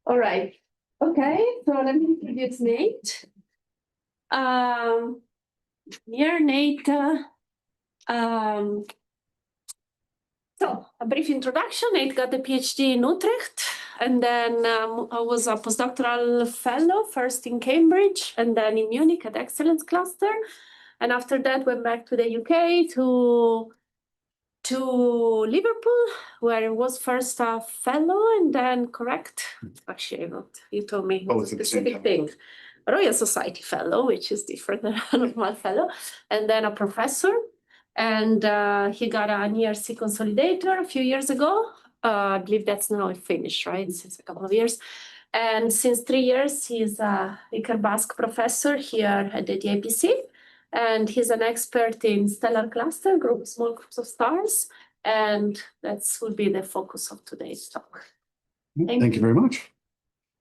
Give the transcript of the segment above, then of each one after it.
All right. Okay, so let me introduce Nate. Here, Nate. So a brief introduction. Nate got a PhD in Utrecht, and then I was a postdoctoral fellow, first in Cambridge, and then in Munich at Excellence Cluster. And after that, went back to the UK to Liverpool, where I was first a fellow, and then actually not, you told me it was a specific thing. Royal Society fellow, which is different than a normal fellow, and then a professor. And he got an ERC consolidator a few years ago. I believe that's now finished, right? Since a couple of years. And since 3 years, he's a Iker Basque professor here at the DIPC. And he's an expert in stellar cluster, small groups of stars. And that will be the focus of today's talk. Thank you very much.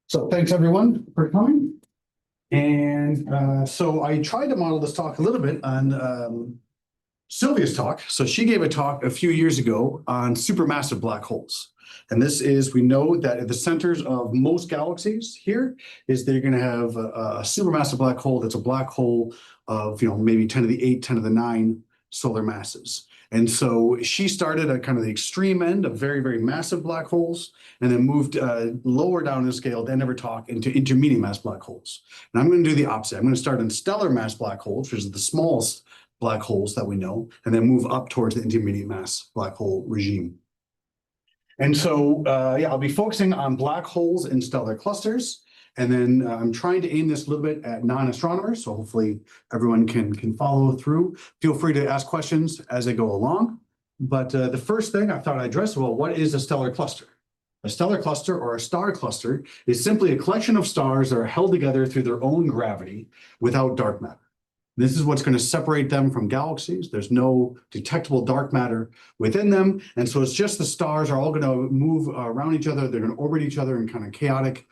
So thanks everyone for coming. And so I tried to model this talk a little bit on Silvia's talk. So she gave a talk a few years ago on supermassive black holes. And this is, we know that at the centers of most galaxies here is they're going to have a supermassive black hole that's a black hole of, maybe 10 to the 8, 10 to the 9 solar masses. And so she started at kind of the extreme end of very, very massive black holes and then moved lower down the scale to never talk into intermediate mass black holes. And I'm going to do the opposite. I'm going to start in stellar mass black holes, which is the smallest black holes that we know, and then move up towards the intermediate mass black hole regime. And so, I'll be focusing on black holes in stellar clusters. And then I'm trying to aim this a little bit at non-astronomers. So hopefully everyone can follow through. Feel free to ask questions as I go along. But the first thing I thought I'd address, well, what is a stellar cluster? A stellar cluster or a star cluster is simply a collection of stars that are held together through their own gravity without dark matter. This is what's going to separate them from galaxies. There's no detectable dark matter within them. And so it's just the stars are all going to move around each other. They're going to orbit each other in kind of chaotic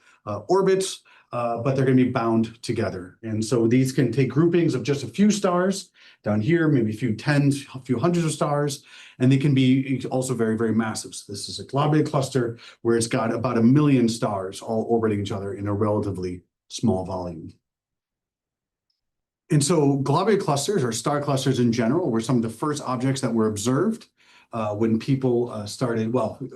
orbits, but they're going to be bound together. And so these can take groupings of just a few stars down here, maybe a few tens, a few hundreds of stars, and they can be also very, very massive. So this is a globular cluster where it's got about 1 million stars all orbiting each other in a relatively small volume. And so globular clusters or star clusters in general were some of the first objects that were observed when people started,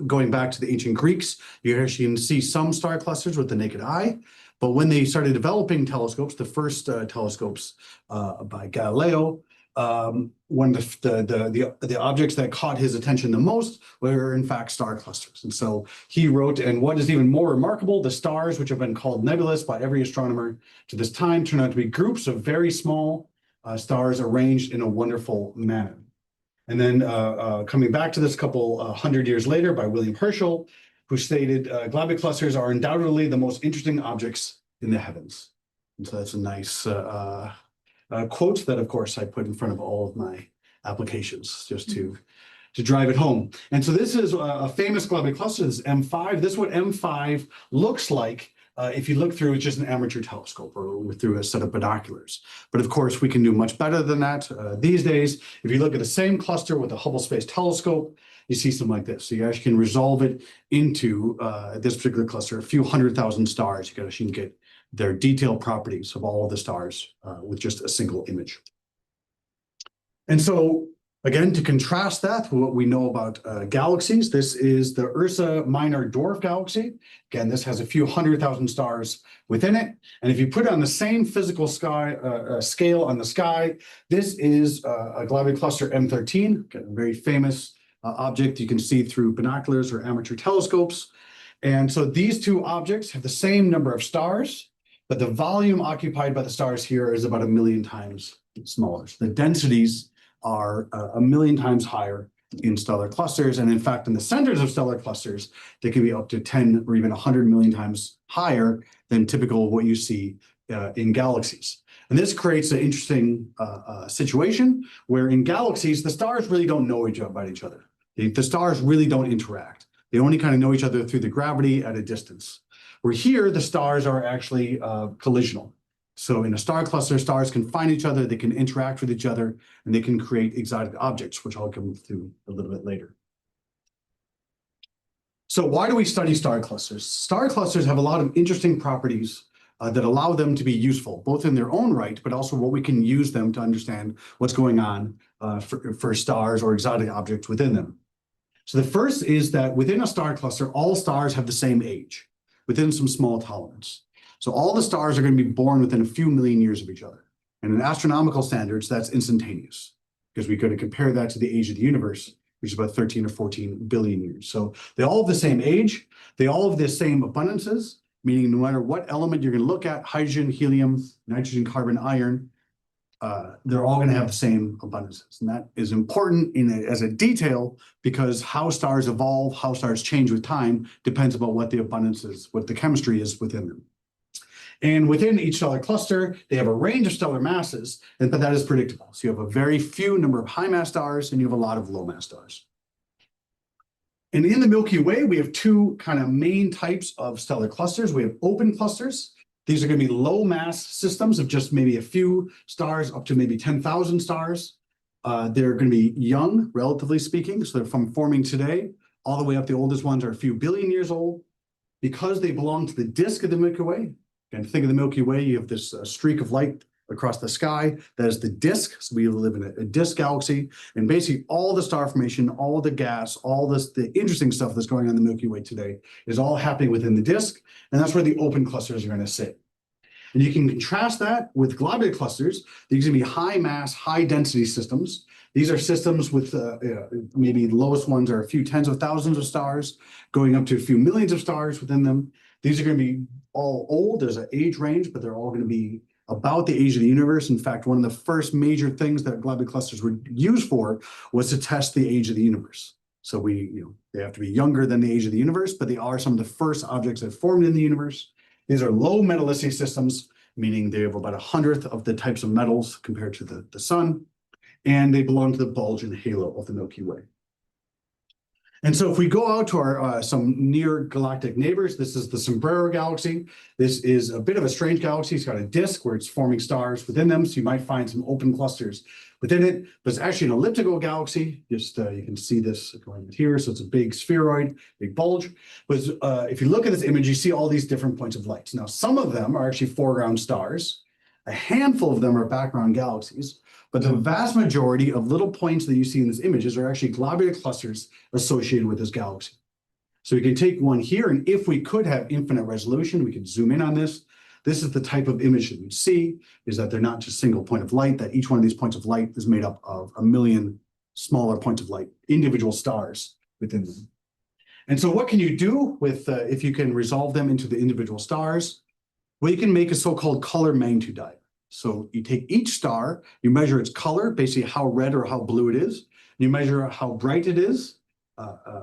going back to the ancient Greeks. You actually can see some star clusters with the naked eye. But when they started developing telescopes, the first telescopes by Galileo, one of the objects that caught his attention the most were in fact star clusters. And so he wrote, and what is even more remarkable, the stars, which have been called nebulous by every astronomer to this time, turn out to be groups of very small stars arranged in a wonderful manner. And then coming back to this couple 100 years later by William Herschel, who stated globular clusters are undoubtedly the most interesting objects in the heavens. And so that's a nice quote that, of course, I put in front of all of my applications just to drive it home. And so this is a famous globular cluster. This is M5. This is what M5 looks like if you look through just an amateur telescope or through a set of binoculars. But of course, we can do much better than that these days. If you look at the same cluster with a Hubble Space Telescope, you see something like this. So you actually can resolve it into this particular cluster, a few 100,000 stars. You can actually get their detailed properties of all of the stars with just a single image. And so, again, to contrast that with what we know about galaxies, this is the Ursa Minor Dwarf Galaxy. Again, this has a few 100,000 stars within it. And if you put it on the same physical scale on the sky, this is a globular cluster M13, again, a very famous object you can see through binoculars or amateur telescopes. And so these two objects have the same number of stars, but the volume occupied by the stars here is about 1 million times smaller. So the densities are 1 million times higher in stellar clusters. And in fact, in the centers of stellar clusters, they can be up to 10 or even 100 million times higher than typical of what you see in galaxies. And this creates an interesting situation where in galaxies, the stars really don't know about each other. The stars really don't interact. They only kind of know each other through the gravity at a distance. Where here, the stars are actually collisional. So in a star cluster, stars can find each other, they can interact with each other, and they can create exotic objects, which I'll come through a little bit later. So why do we study star clusters? Star clusters have a lot of interesting properties that allow them to be useful, both in their own right, but also what we can use them to understand what's going on for stars or exotic objects within them. So the first is that within a star cluster, all stars have the same age, within some small tolerance. So all the stars are going to be born within a few million years of each other. And in astronomical standards, that's instantaneous, because we could compare that to the age of the universe, which is about 13 or 14 billion years. So they all have the same age, they all have the same abundances, meaning no matter what element you're going to look at, hydrogen, helium, nitrogen, carbon, iron, they're all going to have the same abundances. And that is important as a detail, because how stars evolve, how stars change with time, depends about what the abundance is, what the chemistry is within them. And within each stellar cluster, they have a range of stellar masses, but that is predictable. So you have a very few number of high mass stars, and you have a lot of low mass stars. And in the Milky Way, we have two kind of main types of stellar clusters. We have open clusters. These are going to be low mass systems of just maybe a few stars up to maybe 10,000 stars. They're going to be young, relatively speaking. So they're from forming today all the way up. The oldest ones are a few billion years old. Because they belong to the disk of the Milky Way, and think of the Milky Way, you have this streak of light across the sky. That is the disk. So we live in a disk galaxy, and basically all the star formation, all the gas, all the interesting stuff that's going on in the Milky Way today is all happening within the disk, and that's where the open clusters are going to sit. And you can contrast that with globular clusters. These are going to be high mass, high density systems. These are systems with maybe the lowest ones are a few tens of thousands of stars, going up to a few millions of stars within them. These are going to be all old. There's an age range, but they're all going to be about the age of the universe. In fact, one of the first major things that globular clusters were used for was to test the age of the universe. So they have to be younger than the age of the universe, but they are some of the first objects that formed in the universe. These are low metallicity systems, meaning they have about 1/100th of the types of metals compared to the sun, and they belong to the bulge and halo of the Milky Way. And so if we go out to our some near galactic neighbors, this is the Sombrero Galaxy. This is a bit of a strange galaxy. It's got a disk where it's forming stars within them, so you might find some open clusters within it, but it's actually an elliptical galaxy. Just you can see this going here, so it's a big spheroid, big bulge. But if you look at this image, you see all these different points of light. Now, some of them are actually foreground stars. A handful of them are background galaxies. But the vast majority of little points that you see in these images are actually globular clusters associated with this galaxy. So we can take one here, and if we could have infinite resolution, we could zoom in on this. This is the type of image that you see, is that they're not just single point of light, that each one of these points of light is made up of a million smaller points of light, individual stars within them. And so what can you do with, if you can resolve them into the individual stars? Well, you can make a so-called color magnitude diagram. So you take each star, you measure its color, basically how red or how blue it is. You measure how bright it is,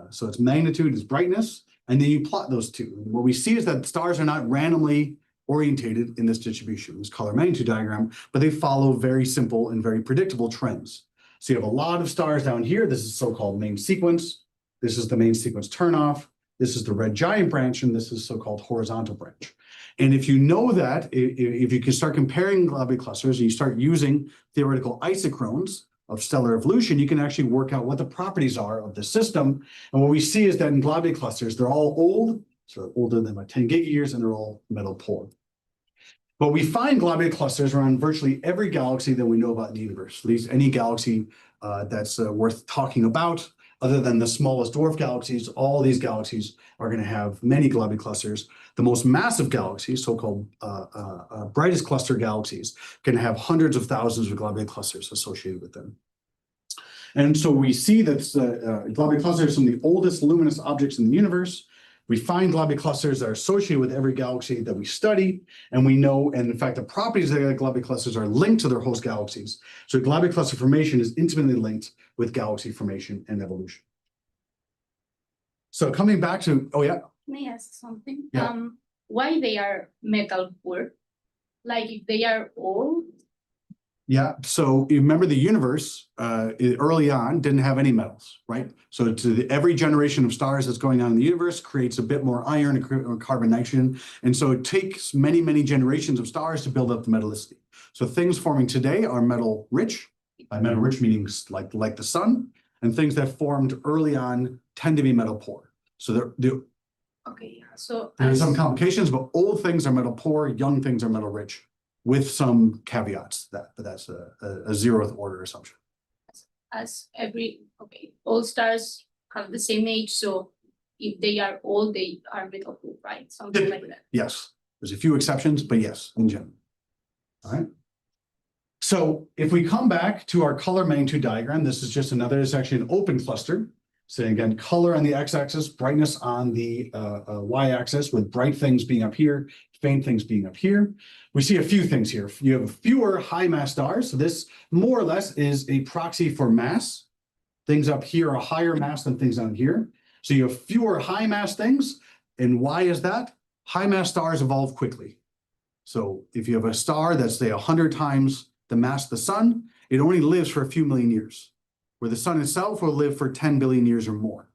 so its magnitude, its brightness, and then you plot those two. And what we see is that stars are not randomly orientated in this distribution, this color magnitude diagram, but they follow very simple and very predictable trends. So you have a lot of stars down here. This is so-called main sequence. This is the main sequence turnoff. This is the red giant branch, and this is so-called horizontal branch. And if you know that, if you can start comparing globular clusters and you start using theoretical isochrones of stellar evolution, you can actually work out what the properties are of the system. And what we see is that in globular clusters, they're all old, so older than about 10 gigayears, and they're all metal poor. But we find globular clusters around virtually every galaxy that we know about in the universe, at least any galaxy that's worth talking about. Other than the smallest dwarf galaxies, all these galaxies are going to have many globular clusters. The most massive galaxies, so-called brightest cluster galaxies, can have hundreds of thousands of globular clusters associated with them. And so we see that globular clusters are some of the oldest luminous objects in the universe. We find globular clusters that are associated with every galaxy that we study, and we know, and in fact, the properties of the globular clusters are linked to their host galaxies. So globular cluster formation is intimately linked with galaxy formation and evolution. So coming back to, oh yeah? May I ask something? Yeah. Why they are metal poor? Like if they are old? Yeah, so you remember the universe early on didn't have any metals, right? So every generation of stars that's going on in the universe creates a bit more iron and carbon, nitrogen. And so it takes many, many generations of stars to build up the metallicity. So things forming today are metal rich. By metal rich meaning like the sun, and things that formed early on tend to be metal poor. So Okay, yeah, so. there are as- some complications, but old things are metal poor, young things are metal rich, with some caveats. But that's a 0th order assumption. As all stars have the same age, so if they are old, they are metal poor, right? Something like that. Yes, there's a few exceptions, but yes, in general. All right. So if we come back to our color magnitude diagram, this is just another, it's actually an open cluster. So again, color on the x-axis, brightness on the y-axis, with bright things being up here, faint things being up here. We see a few things here. You have fewer high mass stars. So this more or less is a proxy for mass. Things up here are higher mass than things down here. So you have fewer high mass things. And why is that? High mass stars evolve quickly. So if you have a star that's, say, 100 times the mass of the sun, it only lives for a few million years, where the sun itself will live for 10 billion years or more.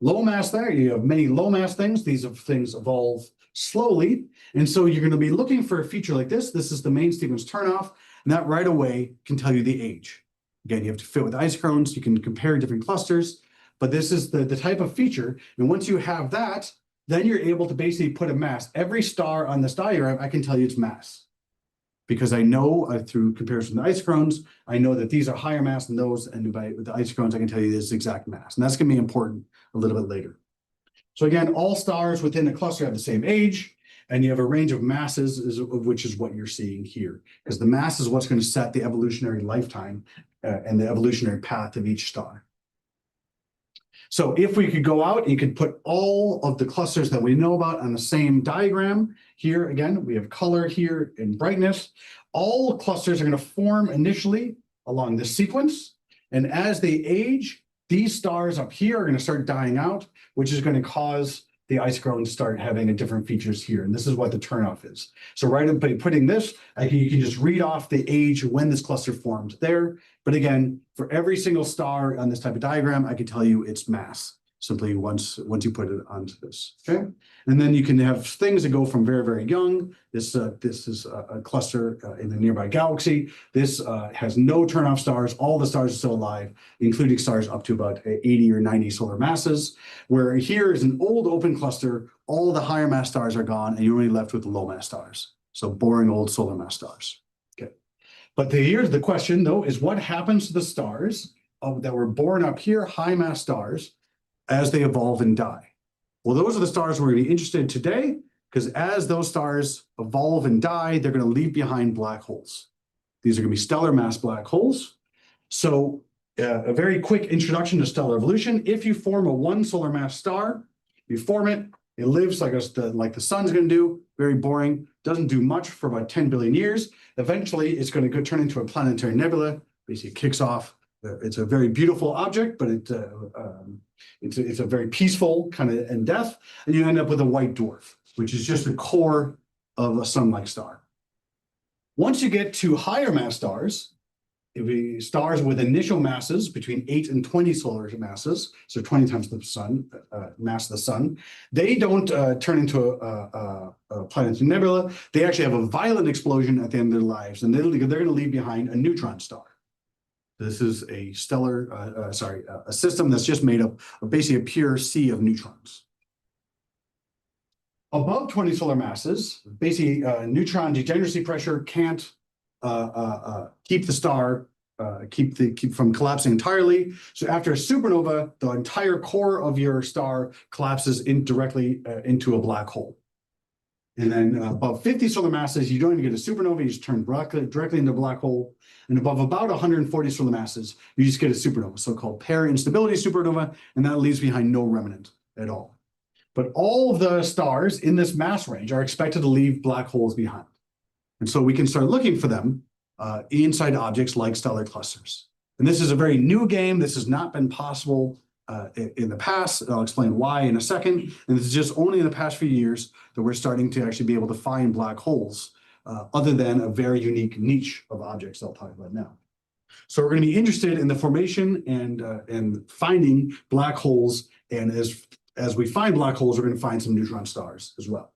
Low mass there, you have many low mass things. These things evolve slowly. And so you're going to be looking for a feature like this. This is the main sequence turnoff, and that right away can tell you the age. Again, you have to fit with isochrones. You can compare different clusters, but this is the type of feature. And once you have that, then you're able to basically put a mass. Every star on this diagram, I can tell you its mass. Because I know through comparison to the isochrones, I know that these are higher mass than those, and by the isochrones, I can tell you this exact mass. And that's going to be important a little bit later. So again, all stars within a cluster have the same age, and you have a range of masses, which is what you're seeing here. Because the mass is what's going to set the evolutionary lifetime and the evolutionary path of each star. So if we could go out and you could put all of the clusters that we know about on the same diagram, here again, we have color here and brightness. All clusters are going to form initially along this sequence. And as they age, these stars up here are going to start dying out, which is going to cause the isochrone to start having different features here. And this is what the turnoff is. So right by putting this, you can just read off the age when this cluster formed there. But again, for every single star on this type of diagram, I can tell you its mass simply once you put it onto this. Okay, and then you can have things that go from very, very young. This is a cluster in a nearby galaxy. This has no turnoff stars. All the stars are still alive, including stars up to about 80 or 90 solar masses. Where here is an old open cluster. All the higher mass stars are gone, and you're only left with the low mass stars. So boring old solar mass stars. Okay, but here's the question though: is what happens to the stars that were born up here, high mass stars, as they evolve and die? Well, those are the stars we're going to be interested in today, because as those stars evolve and die, they're going to leave behind black holes. These are going to be stellar mass black holes. So a very quick introduction to stellar evolution. If you form a 1 solar mass star, you form it, it lives like the sun's going to do, very boring, doesn't do much for about 10 billion years. Eventually, it's going to turn into a planetary nebula. Basically, it kicks off. It's a very beautiful object, but it's a very peaceful kind of in death, and you end up with a white dwarf, which is just the core of a sun-like star. Once you get to higher mass stars, stars with initial masses between 8 and 20 solar masses, so 20 times the sun, mass of the sun, they don't turn into a planetary nebula. They actually have a violent explosion at the end of their lives, and they're going to leave behind a neutron star. This is a a system that's just made up of basically a pure sea of neutrons. Above 20 solar masses, basically neutron degeneracy pressure can't keep the star, keep from collapsing entirely. So after a supernova, the entire core of your star collapses directly into a black hole. And then above 50 solar masses, you don't even get a supernova, you just turn directly into a black hole. And above about 140 solar masses, you just get a supernova, so-called pair instability supernova, and that leaves behind no remnant at all. But all of the stars in this mass range are expected to leave black holes behind. And so we can start looking for them inside objects like stellar clusters. And this is a very new game. This has not been possible in the past. I'll explain why in a second. And this is just only in the past few years that we're starting to actually be able to find black holes, other than a very unique niche of objects I'll talk about now. So we're going to be interested in the formation and finding black holes. And as we find black holes, we're going to find some neutron stars as well.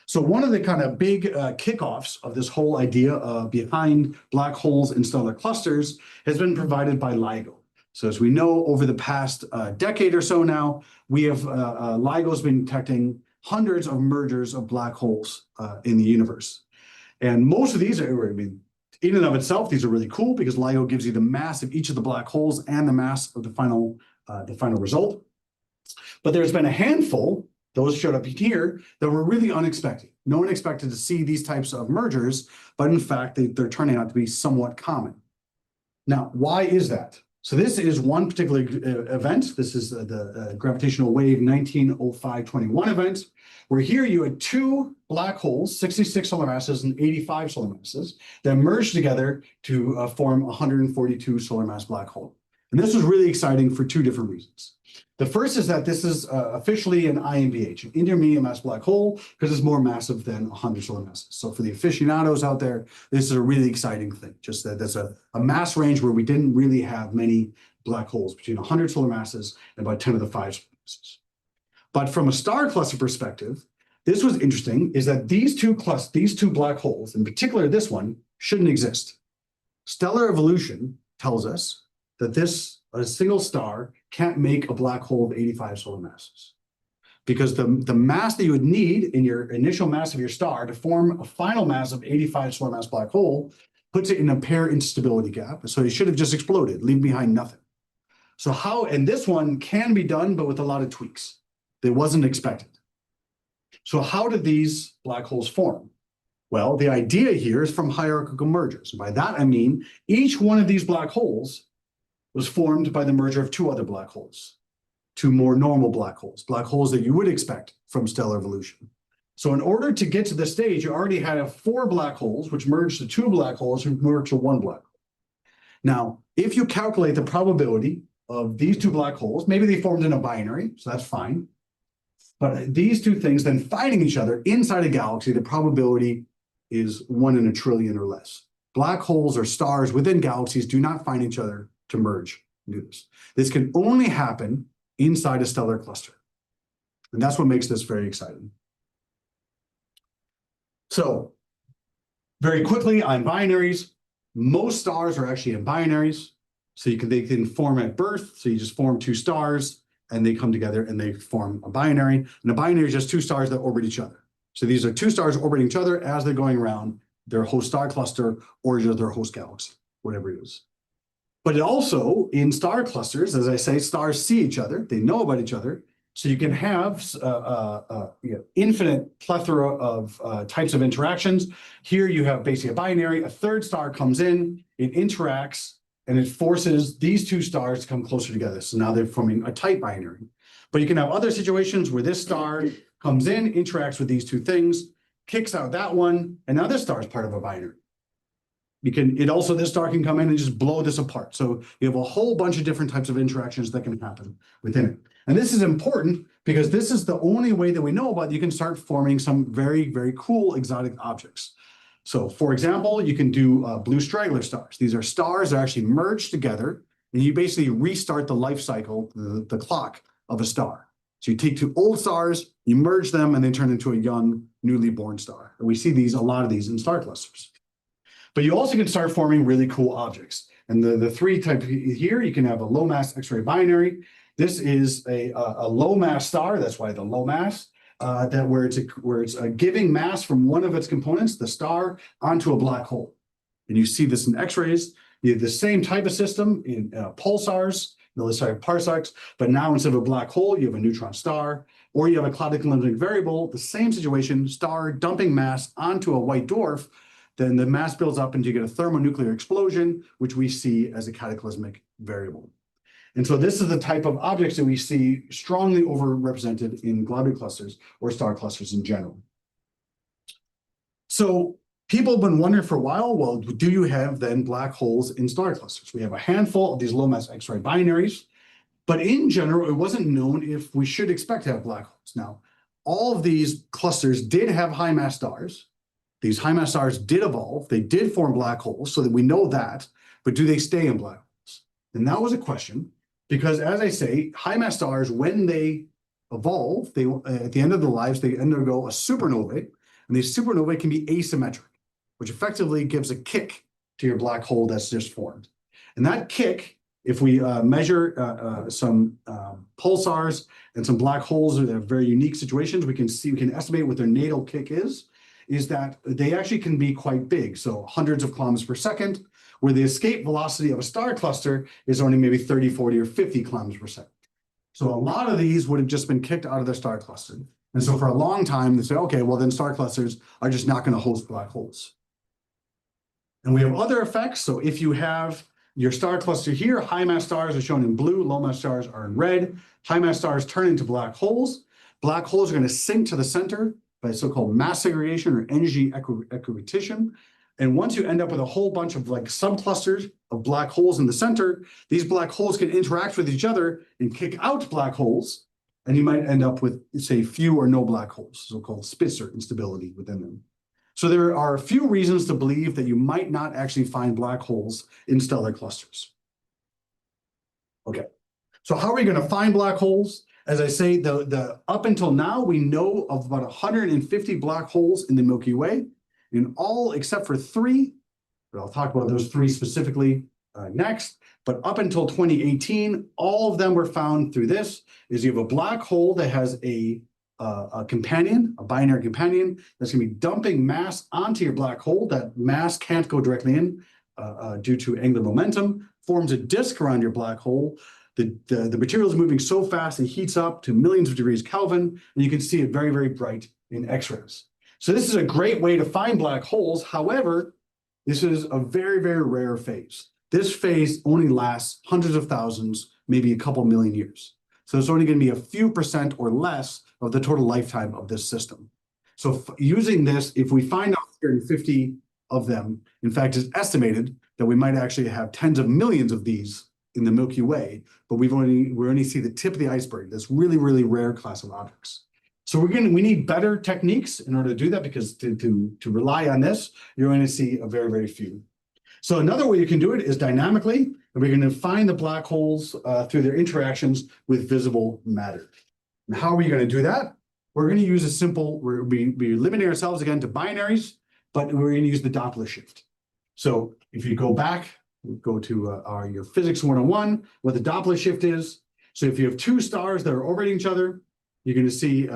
So one of the kind of big kickoffs of this whole idea behind black holes in stellar clusters has been provided by LIGO. So as we know, over the past decade or so now, we have LIGO's been detecting hundreds of mergers of black holes in the universe. And most of these are, I mean, in and of itself, these are really cool because LIGO gives you the mass of each of the black holes and the mass of the final result. But there's been a handful, those showed up here, that were really unexpected. No one expected to see these types of mergers, but in fact, they're turning out to be somewhat common. Now, why is that? So this is one particular event. This is the gravitational wave 1905-21 event, where here you had two black holes, 66 solar masses and 85 solar masses, that merged together to form a 142 solar mass black hole. And this was really exciting for two different reasons. The first is that this is officially an IMBH, an intermediate mass black hole, because it's more massive than 100 solar masses. So for the aficionados out there, this is a really exciting thing, just that there's a mass range where we didn't really have many black holes, between 100 solar masses and about 10 to the 5 solar masses. But from a star cluster perspective, this was interesting, is that these two black holes, in particular this one, shouldn't exist. Stellar evolution tells us that a single star can't make a black hole of 85 solar masses. Because the mass that you would need in your initial mass of your star to form a final mass of 85 solar mass black hole puts it in a pair instability gap. So it should have just exploded, leaving behind nothing. So and this one can be done, but with a lot of tweaks that wasn't expected. So how did these black holes form? Well, the idea here is from hierarchical mergers. And by that, I mean, each one of these black holes was formed by the merger of two other black holes, two more normal black holes that you would expect from stellar evolution. So in order to get to this stage, you already had 4 black holes, which merged to 2 black holes, which merged to 1 black hole. Now, if you calculate the probability of these 2 black holes, maybe they formed in a binary, so that's fine. But these two things then finding each other inside a galaxy, the probability is 1 in a trillion or less. Black holes or stars within galaxies do not find each other to merge and do this. This can only happen inside a stellar cluster. And that's what makes this very exciting. So very quickly on binaries, most stars are actually in binaries. So they can form at birth. So you just form 2 stars and they come together and they form a binary. And a binary is just 2 stars that orbit each other. So these are 2 stars orbiting each other as they're going around their host star cluster or just their host galaxy, whatever it is. But also in star clusters, as I say, stars see each other, they know about each other. So you can have infinite plethora of types of interactions. Here you have basically a binary, a third star comes in, it interacts, and it forces these 2 stars to come closer together. So now they're forming a tight binary. But you can have other situations where this star comes in, interacts with these 2 things, kicks out that one, and now this star is part of a binary. This star can come in and just blow this apart. So you have a whole bunch of different types of interactions that can happen within it. And this is important because this is the only way that we know about you can start forming some very, very cool exotic objects. So for example, you can do blue straggler stars. These are stars that actually merge together and you basically restart the life cycle, the clock of a star. So you take 2 old stars, you merge them and they turn into a young, newly born star. And we see a lot of these in star clusters. But you also can start forming really cool objects. And the 3 types here, you can have a low mass X-ray binary. This is a low mass star, that's why the low mass, where it's giving mass from one of its components, the star, onto a black hole. And you see this in X-rays. You have the same type of system in pulsars, parsecs, but now instead of a black hole, you have a neutron star, or you have a clouded limiting variable, the same situation, star dumping mass onto a white dwarf. Then the mass builds up and you get a thermonuclear explosion, which we see as a cataclysmic variable. And so this is the type of objects that we see strongly overrepresented in globular clusters or star clusters in general. So people have been wondering for a while, well, do you have then black holes in star clusters? We have a handful of these low mass X-ray binaries, but in general, it wasn't known if we should expect to have black holes. Now, all of these clusters did have high mass stars. These high mass stars did evolve, they did form black holes, so that we know that, but do they stay in black holes? And that was a question, because as I say, high mass stars, when they evolve, at the end of their lives, they undergo a supernovae, and these supernovae can be asymmetric, which effectively gives a kick to your black hole that's just formed. And that kick If we measure some pulsars and some black holes that have very unique situations, we can estimate what their natal kick is that they actually can be quite big. So hundreds of kilometers per second, where the escape velocity of a star cluster is only maybe 30, 40, or 50 kilometers per second. So a lot of these would have just been kicked out of their star cluster. And so for a long time, they say, okay, well then star clusters are just not going to host black holes. And we have other effects. So if you have your star cluster here, high mass stars are shown in blue, low mass stars are in red. High mass stars turn into black holes. Black holes are going to sink to the center by so-called mass segregation or energy equipartition. And once you end up with a whole bunch of like subclusters of black holes in the center, these black holes can interact with each other and kick out black holes. And you might end up with, say, few or no black holes, so-called Spitzer instability within them. So there are a few reasons to believe that you might not actually find black holes in stellar clusters. Okay, so how are we going to find black holes? As I say, the up until now, we know of about 150 black holes in the Milky Way, in all except for 3, but I'll talk about those 3 specifically next. But up until 2018, all of them were found through this, is you have a black hole that has a companion, a binary companion, that's going to be dumping mass onto your black hole. That mass can't go directly in due to angular momentum, forms a disk around your black hole. The material is moving so fast, it heats up to millions of degrees Kelvin, and you can see it very, very bright in X-rays. So this is a great way to find black holes. However, this is a very, very rare phase. This phase only lasts hundreds of thousands, maybe a couple million years. So it's only going to be a few percent or less of the total lifetime of this system. So using this, if we find 150 of them, in fact, it's estimated that we might actually have tens of millions of these in the Milky Way, but we only see the tip of the iceberg, this really, really rare class of objects. So we need better techniques in order to do that, because to rely on this, you're going to see a very, very few. So another way you can do it is dynamically, and we're going to find the black holes through their interactions with visible matter. And how are we going to do that? We're going to use a simple, we're limiting ourselves again to binaries, but we're going to use the Doppler shift. So if you go back, go to your physics 101, what the Doppler shift is. So if you have 2 stars that are orbiting each other, you're going to see,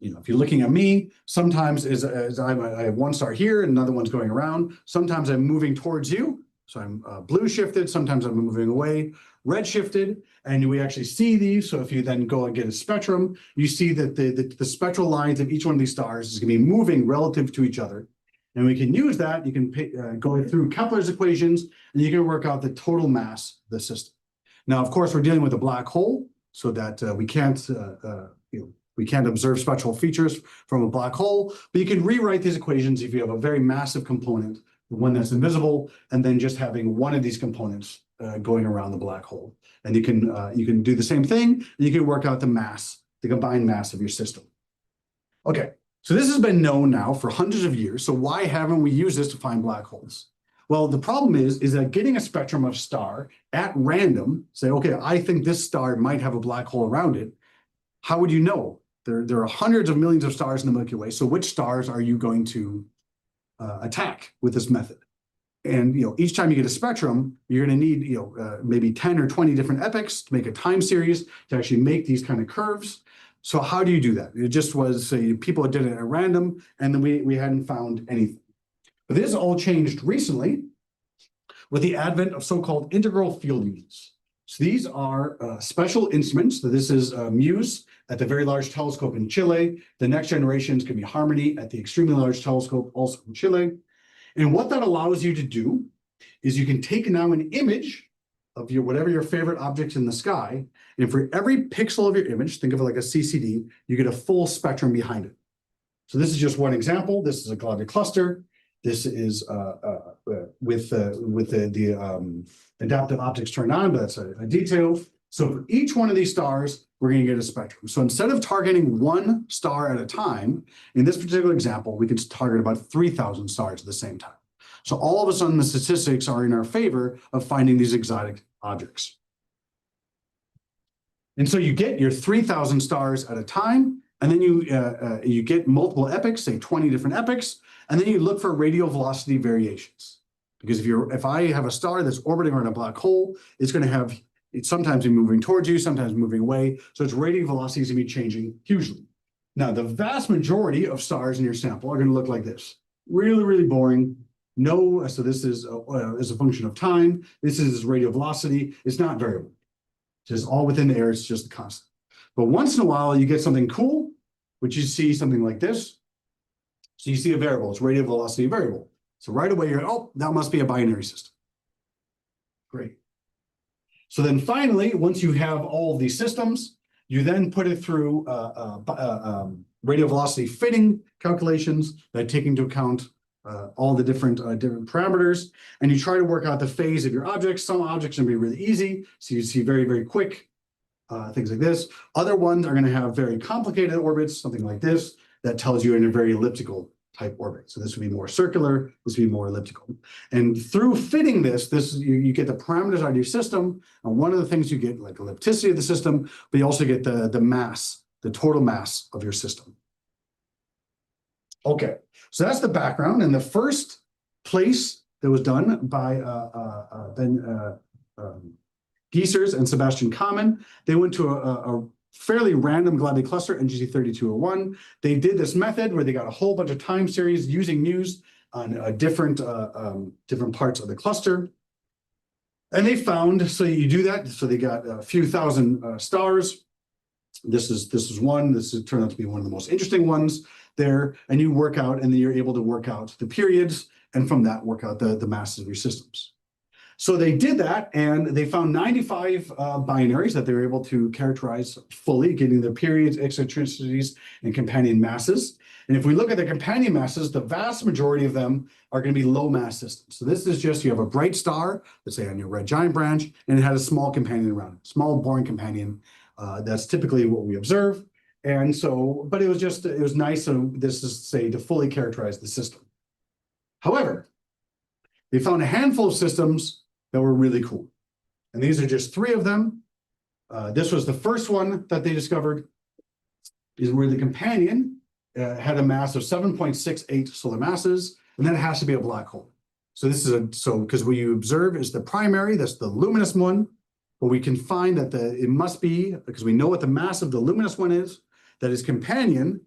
if you're looking at me, sometimes I have 1 star here and another one's going around. Sometimes I'm moving towards you. So I'm blue shifted. Sometimes I'm moving away, red shifted. And we actually see these. So if you then go and get a spectrum, you see that the spectral lines of each one of these stars is going to be moving relative to each other. And we can use that. You can go through Kepler's equations, and you can work out the total mass of the system. Now, of course, we're dealing with a black hole, so that we can't observe spectral features from a black hole. But you can rewrite these equations if you have a very massive component, one that's invisible, and then just having one of these components going around the black hole. And you can do the same thing, and you can work out the mass, the combined mass of your system. Okay. So this has been known now for hundreds of years. So why haven't we used this to find black holes? Well, the problem is that getting a spectrum of star at random, say, okay, I think this star might have a black hole around it. How would you know? There are hundreds of millions of stars in the Milky Way. So which stars are you going to attack with this method? And each time you get a spectrum, you're going to need maybe 10 or 20 different epochs to make a time series to actually make these kind of curves. So how do you do that? It just was people did it at random, and then we hadn't found anything. But this all changed recently with the advent of so-called integral field units. So these are special instruments. So this is MUSE at the Very Large Telescope in Chile. The next generation is going to be Harmony at the Extremely Large Telescope, also in Chile. And what that allows you to do is you can take now an image of whatever your favorite object in the sky, and for every pixel of your image, think of it like a CCD, you get a full spectrum behind it. So this is just one example. This is a globular cluster. This is with the adaptive optics turned on, but that's a detail. So for each one of these stars, we're going to get a spectrum. So instead of targeting 1 star at a time, in this particular example, we can target about 3,000 stars at the same time. So all of a sudden, the statistics are in our favor of finding these exotic objects. And so you get your 3,000 stars at a time, and then you get multiple epochs, say 20 different epochs, and then you look for radial velocity variations. Because if I have a star that's orbiting around a black hole, it's going to have, it's sometimes be moving towards you, sometimes moving away. So its radial velocity is going to be changing hugely. Now, the vast majority of stars in your sample are going to look like this. Really, really boring. No, so this is as a function of time. This is radial velocity. It's not variable. It's just all within the air. It's just a constant. But once in a while, you get something cool, which you see something like this. So you see a variable. It's radial velocity variable. So right away, you're, oh, that must be a binary system. Great. So then finally, once you have all of these systems, you then put it through radial velocity fitting calculations that take into account all the different parameters, and you try to work out the phase of your objects. Some objects are going to be really easy, so you see very, very quick things like this. Other ones are going to have very complicated orbits, something like this, that tells you in a very elliptical type orbit. So this would be more circular, this would be more elliptical. And through fitting this you get the parameters out of your system, and one of the things you get, like ellipticity of the system, but you also get the mass, the total mass of your system. Okay, so that's the background. And the first place that was done by Giesers and Sebastian Kamen, they went to a fairly random globular cluster, NGC 3201. They did this method where they got a whole bunch of time series using news on different parts of the cluster. And they found, so you do that, so they got a few thousand stars. This is one, turned out to be one of the most interesting ones there. And you work out, and then you're able to work out the periods, and from that work out the masses of your systems. So they did that, and they found 95 binaries that they were able to characterize fully, getting their periods, eccentricities, and companion masses. And if we look at the companion masses, the vast majority of them are going to be low mass systems. So this is just, you have a bright star, let's say on your red giant branch, and it has a small companion around it, small boring companion. That's typically what we observe. And so, but it was nice. So this is, say, to fully characterize the system. However, they found a handful of systems that were really cool. And these are just 3 of them. This was the first one that they discovered, is where the companion had a mass of 7.68 solar masses, and then it has to be a black hole. So this is because what you observe is the primary, that's the luminous one, but we can find that it must be, because we know what the mass of the luminous one is, that its companion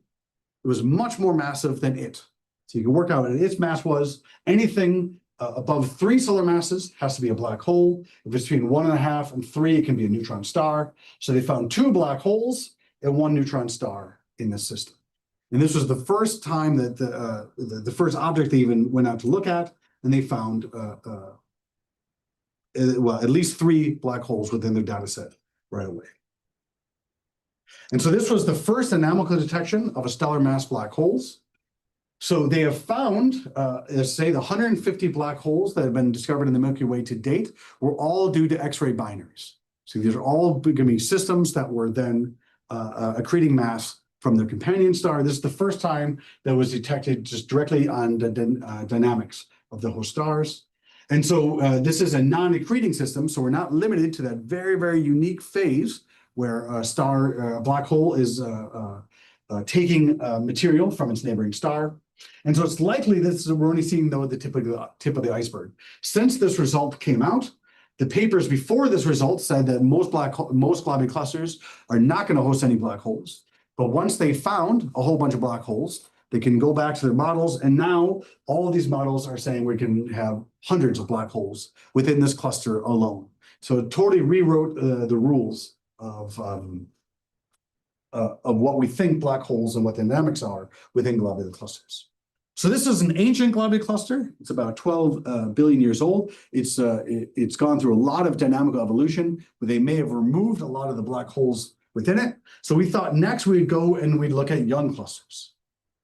was much more massive than it. So you can work out what its mass was. Anything above 3 solar masses has to be a black hole. If it's between 1.5 and 3, it can be a neutron star. So they found 2 black holes and 1 neutron star in this system. And this was the first time that the first object they even went out to look at, and they found well, at least 3 black holes within their data set right away. And so this was the first anomalous detection of a stellar mass black holes. So they have found, say, the 150 black holes that have been discovered in the Milky Way to date were all due to X-ray binaries. So these are all going to be systems that were then accreting mass from their companion star. This is the first time that was detected just directly on the dynamics of the host stars. And so this is a non-accreting system, so we're not limited to that very, very unique phase where a black hole is taking material from its neighboring star. And so it's likely that we're only seeing, though, the tip of the iceberg. Since this result came out, the papers before this result said that most globular clusters are not going to host any black holes. But once they found a whole bunch of black holes, they can go back to their models, and now all of these models are saying we can have hundreds of black holes within this cluster alone. So it totally rewrote the rules of what we think black holes and what the dynamics are within globular clusters. So this is an ancient globular cluster. It's about 12 billion years old. It's gone through a lot of dynamical evolution, but they may have removed a lot of the black holes within it. So we thought next we'd go and we'd look at young clusters.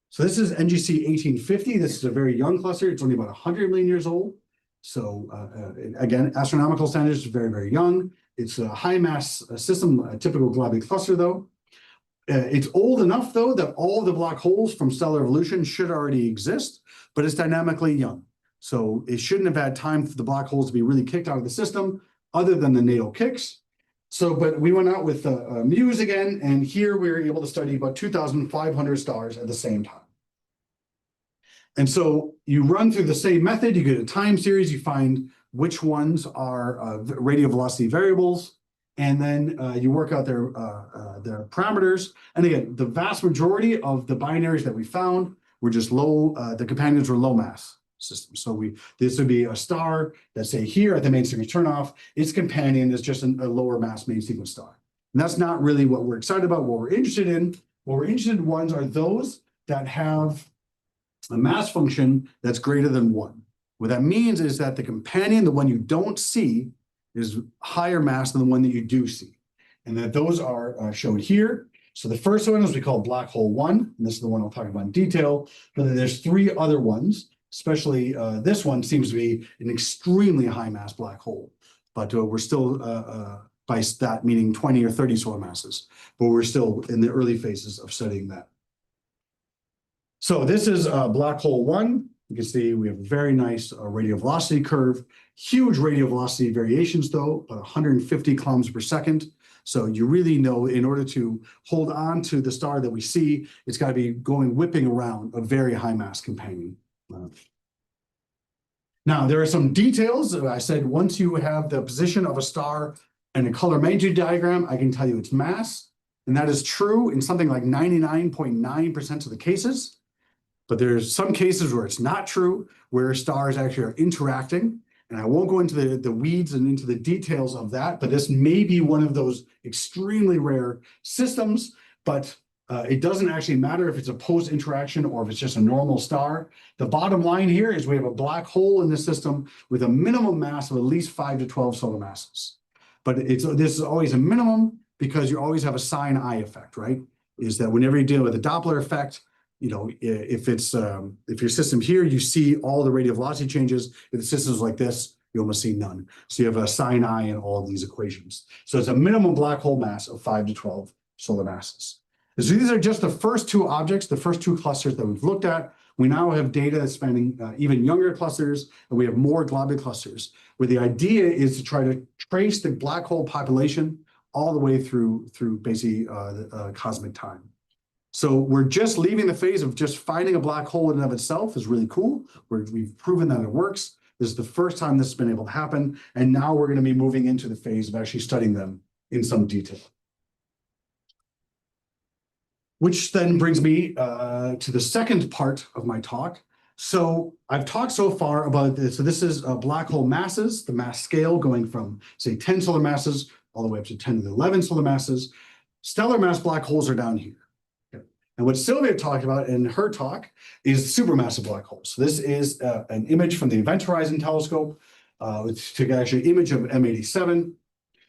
So this is NGC 1850. This is a very young cluster. It's only about 100 million years old. So again, astronomical standards, very, very young. It's a high mass system, a typical globular cluster though. It's old enough though that all the black holes from stellar evolution should already exist, but it's dynamically young. So it shouldn't have had time for the black holes to be really kicked out of the system other than the natal kicks. So, but we went out with Muse again, and here we were able to study about 2,500 stars at the same time. And so you run through the same method, you get a time series, you find which ones are radial velocity variables, and then you work out their parameters. And again, the vast majority of the binaries that we found were just low, the companions were low mass systems. So this would be a star that say here at the main sequence turnoff, its companion is just a lower mass main sequence star. And that's not really what we're excited about. What we're interested in ones are those that have a mass function that's greater than 1. What that means is that the companion, the one you don't see, is higher mass than the one that you do see. And that those are shown here. So the first one is we call black hole 1, and this is the one I'll talk about in detail. But then there's 3 other ones, especially this one seems to be an extremely high mass black hole. But we're still, by that meaning 20 or 30 solar masses, but we're still in the early phases of studying that. So this is black hole 1. You can see we have a very nice radial velocity curve, huge radial velocity variations though, about 150 kilometers per second. So you really know in order to hold on to the star that we see, it's got to be whipping around a very high mass companion. Now, there are some details. I said once you have the position of a star and a color magnitude diagram, I can tell you its mass. And that is true in something like 99.9% of the cases. But there's some cases where it's not true, where stars actually are interacting. And I won't go into the weeds and into the details of that, but this may be one of those extremely rare systems, but it doesn't actually matter if it's a post-interaction or if it's just a normal star. The bottom line here is we have a black hole in the system with a minimum mass of at least 5 to 12 solar masses. But this is always a minimum because you always have a sine I effect, right? Is that whenever you deal with a Doppler effect, you know, if your system here, you see all the radial velocity changes. If the system is like this, you almost see none. So you have a sine I in all of these equations. So it's a minimum black hole mass of 5 to 12 solar masses. So these are just the first 2 objects, the first 2 clusters that we've looked at. We now have data spanning even younger clusters, and we have more globular clusters, where the idea is to try to trace the black hole population all the way through basically cosmic time. So we're just leaving the phase of just finding a black hole in and of itself is really cool. We've proven that it works. This is the first time this has been able to happen. And now we're going to be moving into the phase of actually studying them in some detail. Which then brings me to the second part of my talk. So I've talked so far about this. So this is black hole masses, the mass scale going from, say, 10 solar masses all the way up to 10 to the 11 solar masses. Stellar mass black holes are down here. And what Silvia talked about in her talk is supermassive black holes. So this is an image from the Event Horizon Telescope. To get actually an image of M87,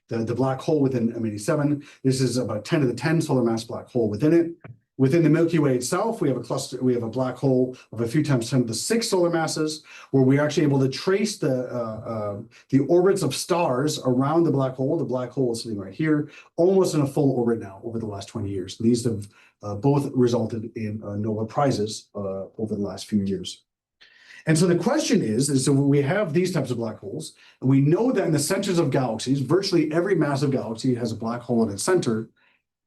the black hole within M87. This is about 10 to the 10 solar mass black hole within it. Within the Milky Way itself, we have a cluster. We have a black hole of a few times 10 to the 6 solar masses, where we're actually able to trace the orbits of stars around the black hole. The black hole is sitting right here, almost in a full orbit now over the last 20 years. These have both resulted in Nobel Prizes over the last few years. And so the question is so we have these types of black holes, and we know that in the centers of galaxies, virtually every massive galaxy has a black hole in its center.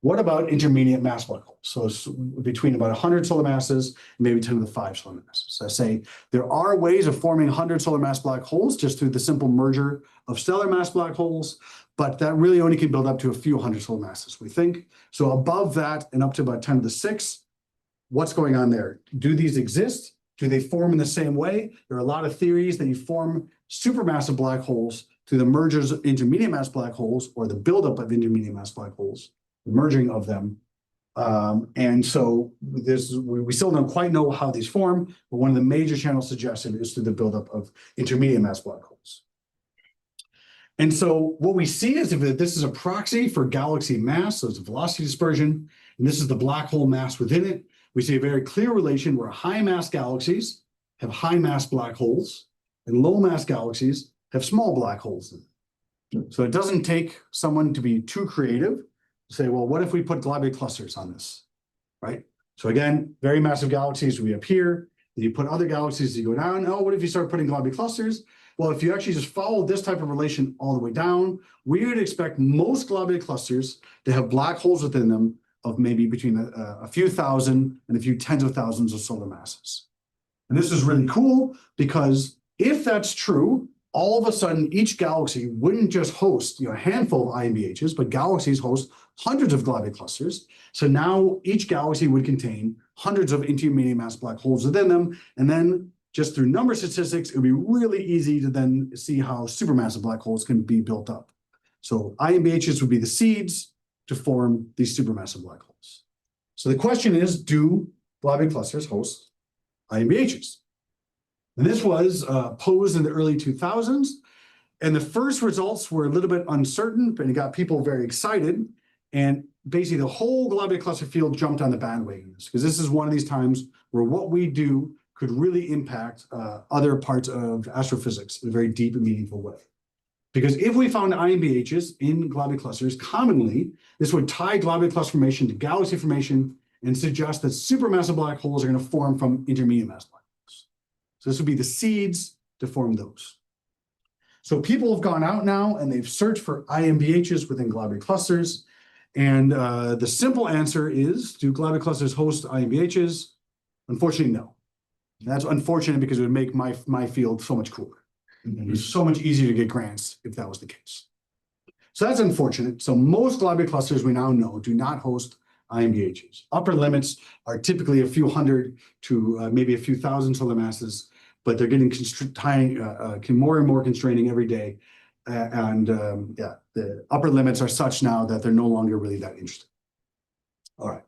What about intermediate mass black holes? So it's between about 100 solar masses, maybe 10 to the 5 solar masses. So I say there are ways of forming 100 solar mass black holes just through the simple merger of stellar mass black holes, but that really only can build up to a few hundred solar masses, we think. So above that and up to about 10 to the 6, what's going on there? Do these exist? Do they form in the same way? There are a lot of theories that you form supermassive black holes through the mergers of intermediate mass black holes or the buildup of intermediate mass black holes, the merging of them. And so we still don't quite know how these form, but one of the major channels suggested is through the buildup of intermediate mass black holes. And so what we see is if this is a proxy for galaxy mass, so it's a velocity dispersion, and this is the black hole mass within it. We see a very clear relation where high mass galaxies have high mass black holes and low mass galaxies have small black holes in them. So it doesn't take someone to be too creative to say, well, what if we put globular clusters on this, right? So again, very massive galaxies we up here, and you put other galaxies you go down. Oh, what if you start putting globular clusters? Well, if you actually just follow this type of relation all the way down, we would expect most globular clusters to have black holes within them of maybe between a few thousand and a few tens of thousands of solar masses. And this is really cool because if that's true, all of a sudden each galaxy wouldn't just host a handful of IMBHs, but galaxies host hundreds of globular clusters. So now each galaxy would contain hundreds of intermediate mass black holes within them. And then just through number statistics, it would be really easy to then see how supermassive black holes can be built up. So IMBHs would be the seeds to form these supermassive black holes. So the question is, do globular clusters host IMBHs? And this was posed in the early 2000s. And the first results were a little bit uncertain, but it got people very excited. And basically the whole globular cluster field jumped on the bandwagon, because this is one of these times where what we do could really impact other parts of astrophysics in a very deep and meaningful way. Because if we found IMBHs in globular clusters, commonly, this would tie globular cluster formation to galaxy formation and suggest that supermassive black holes are going to form from intermediate mass black holes. So this would be the seeds to form those. So people have gone out now and they've searched for IMBHs within globular clusters. And the simple answer is, do globular clusters host IMBHs? Unfortunately, no. That's unfortunate because it would make my field so much cooler. It'd be so much easier to get grants if that was the case. So that's unfortunate. So most globular clusters we now know do not host IMBHs. Upper limits are typically a few hundred to maybe a few thousand solar masses, but they're getting more and more constraining every day. The upper limits are such now that they're no longer really that interesting. All right,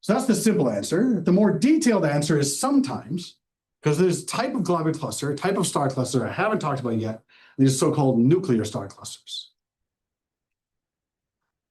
so that's the simple answer. The more detailed answer is sometimes, because there's a type of globular cluster, a type of star cluster I haven't talked about yet, these so-called nuclear star clusters.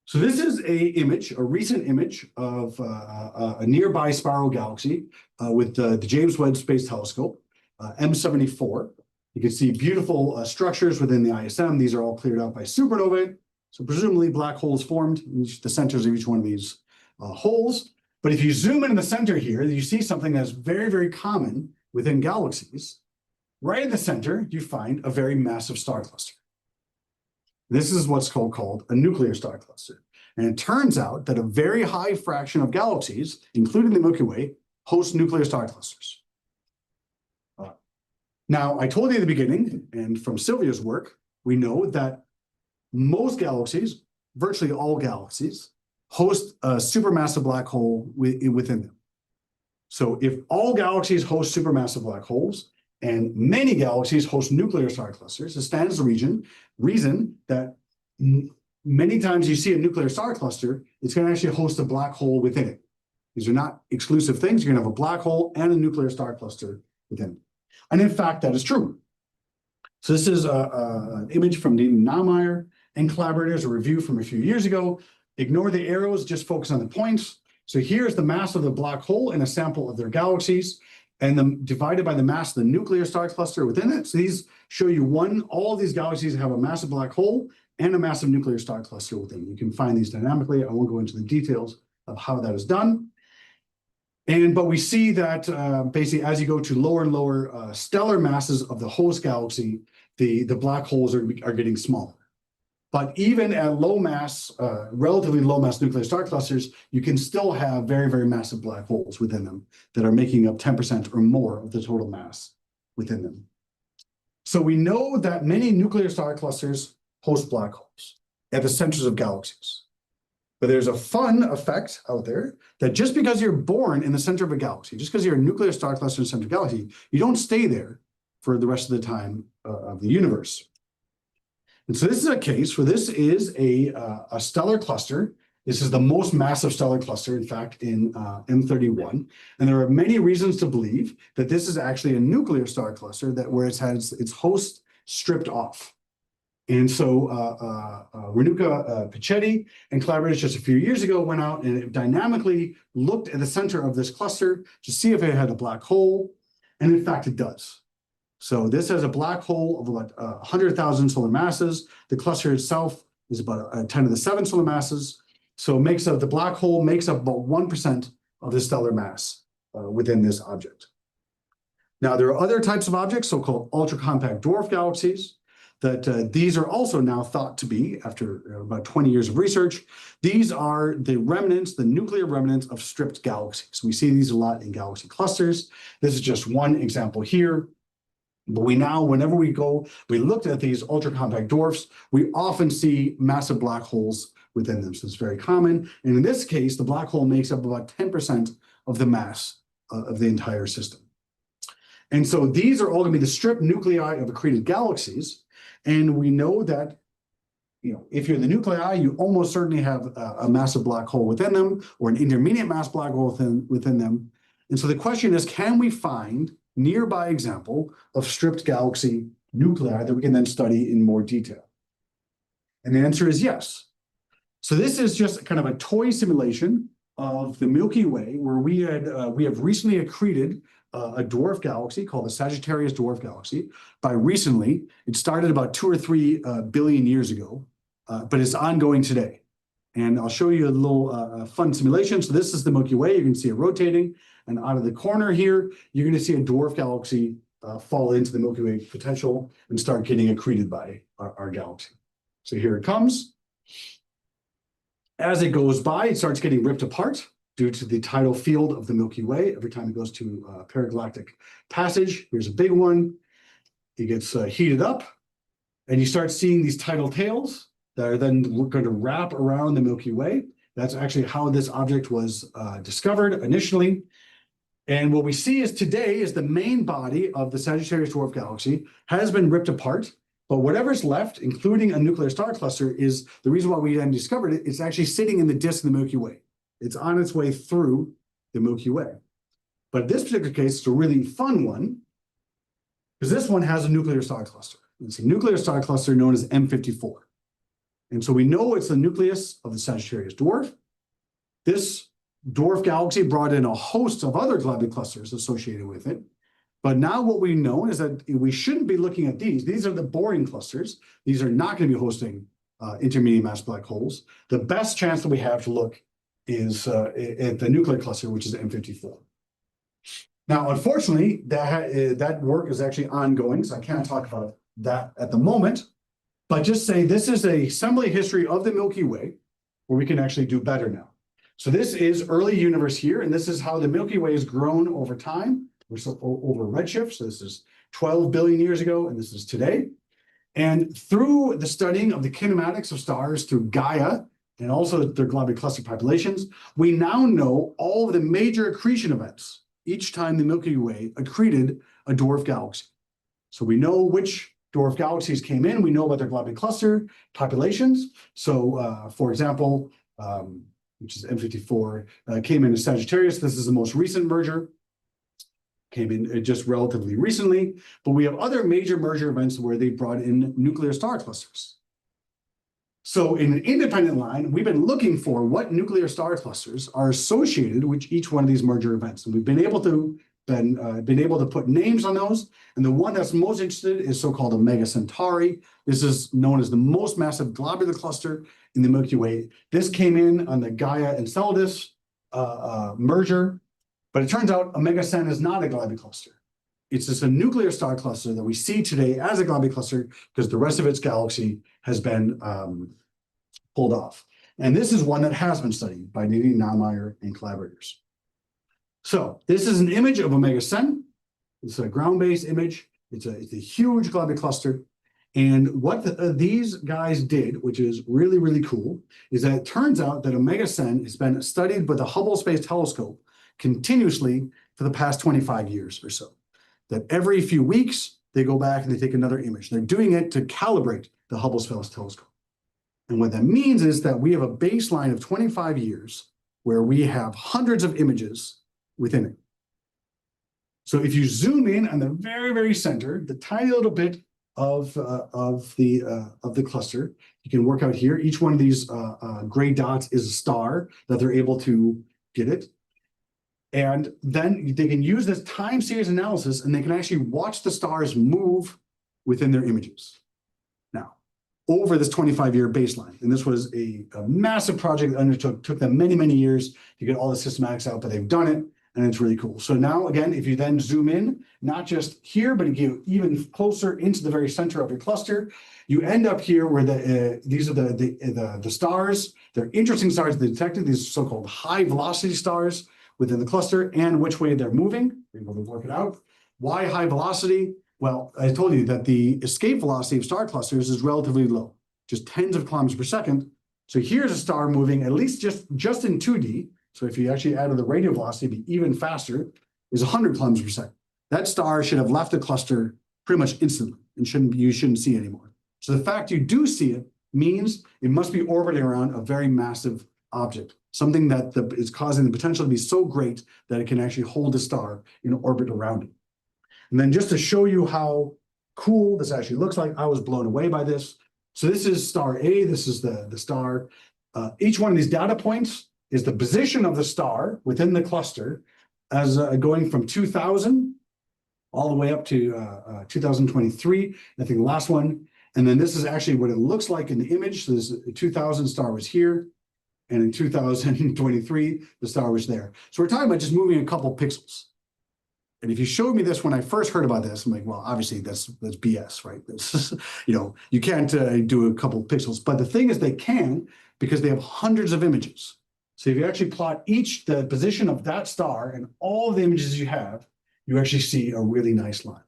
So this is a recent image of a nearby spiral galaxy with the James Webb Space Telescope, M74. You can see beautiful structures within the ISM. These are all cleared out by supernovae. So presumably black holes formed in the centers of each one of these holes. But if you zoom in the center here, you see something that's very, very common within galaxies. Right in the center, you find a very massive star cluster. This is what's called a nuclear star cluster. And it turns out that a very high fraction of galaxies, including the Milky Way, host nuclear star clusters. Now, I told you at the beginning, and from Silvia's work, we know that most galaxies, virtually all galaxies, host a supermassive black hole within them. So if all galaxies host supermassive black holes, and many galaxies host nuclear star clusters, it stands to reason that many times you see a nuclear star cluster, it's going to actually host a black hole within it. These are not exclusive things. You're going to have a black hole and a nuclear star cluster within it. And in fact, that is true. So this is an image from Needham Naumeyer and collaborators, a review from a few years ago. Ignore the arrows, just focus on the points. So here's the mass of the black hole in a sample of their galaxies, and then divided by the mass of the nuclear star cluster within it. So these show you all of these galaxies have a massive black hole and a massive nuclear star cluster within. You can find these dynamically. I won't go into the details of how that is done. But we see that basically as you go to lower and lower stellar masses of the host galaxy, the black holes are getting smaller. But even at low mass, relatively low mass nuclear star clusters, you can still have very, very massive black holes within them that are making up 10% or more of the total mass within them. So we know that many nuclear star clusters host black holes at the centers of galaxies. But there's a fun effect out there that just because you're born in the center of a galaxy, just because you're a nuclear star cluster in the center of a galaxy, you don't stay there for the rest of the time of the universe. And so this is a case where this is a stellar cluster. This is the most massive stellar cluster, in fact, in M31. And there are many reasons to believe that this is actually a nuclear star cluster where it has its host stripped off. And so Ranuccia Picchetti and collaborators just a few years ago went out and dynamically looked at the center of this cluster to see if it had a black hole. And in fact, it does. So this has a black hole of about 100,000 solar masses. The cluster itself is about 10 to the 7 solar masses. So the black hole makes up about 1% of the stellar mass within this object. Now, there are other types of objects, so-called ultra-compact dwarf galaxies. that these are also now thought to be, after about 20 years of research, these are the remnants, the nuclear remnants of stripped galaxies. We see these a lot in galaxy clusters. This is just one example here. But we now, whenever we looked at these ultra-compact dwarfs, we often see massive black holes within them. So it's very common. And in this case, the black hole makes up about 10% of the mass of the entire system. And so these are all going to be the stripped nuclei of accreted galaxies. And we know that, if you're the nuclei, you almost certainly have a massive black hole within them, or an intermediate mass black hole within them. And so the question is, can we find nearby example of stripped galaxy nuclei that we can then study in more detail? And the answer is yes. So this is just kind of a toy simulation of the Milky Way, where we have recently accreted a dwarf galaxy called the Sagittarius dwarf galaxy. By recently, it started about 2 or 3 billion years ago, but it's ongoing today. And I'll show you a little fun simulation. So this is the Milky Way. You can see it rotating. And out of the corner here, you're going to see a dwarf galaxy fall into the Milky Way potential and start getting accreted by our galaxy. So here it comes. As it goes by, it starts getting ripped apart due to the tidal field of the Milky Way. Every time it goes to paragalactic passage, here's a big one. It gets heated up, and you start seeing these tidal tails that are then going to wrap around the Milky Way. That's actually how this object was discovered initially. And what we see is today is the main body of the Sagittarius dwarf galaxy has been ripped apart. But whatever's left, including a nuclear star cluster, is the reason why we then discovered it. It's actually sitting in the disk of the Milky Way. It's on its way through the Milky Way. But this particular case is a really fun one, because this one has a nuclear star cluster. It's a nuclear star cluster known as M54. And so we know it's the nucleus of the Sagittarius dwarf. This dwarf galaxy brought in a host of other globular clusters associated with it. But now what we know is that we shouldn't be looking at these. These are the boring clusters. These are not going to be hosting intermediate mass black holes. The best chance that we have to look is at the nuclear cluster, which is M54. Now, unfortunately, that work is actually ongoing, so I can't talk about that at the moment. But just say this is a assembly history of the Milky Way, where we can actually do better now. So this is early universe here, and this is how the Milky Way has grown over time. Over redshift. So this is 12 billion years ago, and this is today. And through the studying of the kinematics of stars through Gaia and also their globular cluster populations, we now know all of the major accretion events each time the Milky Way accreted a dwarf galaxy. So we know which dwarf galaxies came in. We know about their globular cluster populations. So, for example, which is M54, came into Sagittarius. This is the most recent merger. Came in just relatively recently, but we have other major merger events where they brought in nuclear star clusters. So in an independent line, we've been looking for what nuclear star clusters are associated with each one of these merger events. And we've been able to put names on those. And the one that's most interested is so-called Omega Centauri. This is known as the most massive globular cluster in the Milky Way. This came in on the Gaia Enceladus merger. But it turns out Omega Cent is not a globular cluster. It's just a nuclear star cluster that we see today as a globular cluster because the rest of its galaxy has been pulled off. And this is one that has been studied by Nidhi Nahmeyer and collaborators. So this is an image of Omega Cent. It's a ground-based image. It's a huge globular cluster. And what these guys did, which is really, really cool, is that it turns out that Omega Cent has been studied by the Hubble Space Telescope continuously for the past 25 years or so. That every few weeks, they go back and they take another image. They're doing it to calibrate the Hubble Space Telescope. And what that means is that we have a baseline of 25 years where we have hundreds of images within it. So if you zoom in on the very, very center, the tiny little bit of the cluster, you can work out here. Each one of these gray dots is a star that they're able to get it. And then they can use this time series analysis and they can actually watch the stars move within their images. Now, over this 25-year baseline. And this was a massive project that took them many, many years to get all the systematics out, but they've done it. and it's really cool. So now, again, if you then zoom in, not just here, but you get even closer into the very center of your cluster, you end up here where these are the stars. They're interesting stars detected, these so-called high velocity stars within the cluster, and which way they're moving. We're able to work it out. Why high velocity? Well, I told you that the escape velocity of star clusters is relatively low, just tens of kilometers per second. So here's a star moving at least just in 2D. So if you actually added the radial velocity, it'd be even faster, is 100 kilometers per second. That star should have left the cluster pretty much instantly and you shouldn't see it anymore. So the fact you do see it means it must be orbiting around a very massive object, something that is causing the potential to be so great that it can actually hold a star in orbit around it. And then just to show you how cool this actually looks like, I was blown away by this. So this is star A, this is the star. Each one of these data points is the position of the star within the cluster as going from 2000 all the way up to 2023, I think the last one. And then this is actually what it looks like in the image. So this 2000 star was here, and in 2023, the star was there. So we're talking about just moving a couple pixels. And if you showed me this when I first heard about this, I'm like, well, obviously that's BS, right? This, you can't do a couple pixels. But the thing is they can, because they have hundreds of images. So if you actually plot the position of that star and all the images you have, you actually see a really nice line.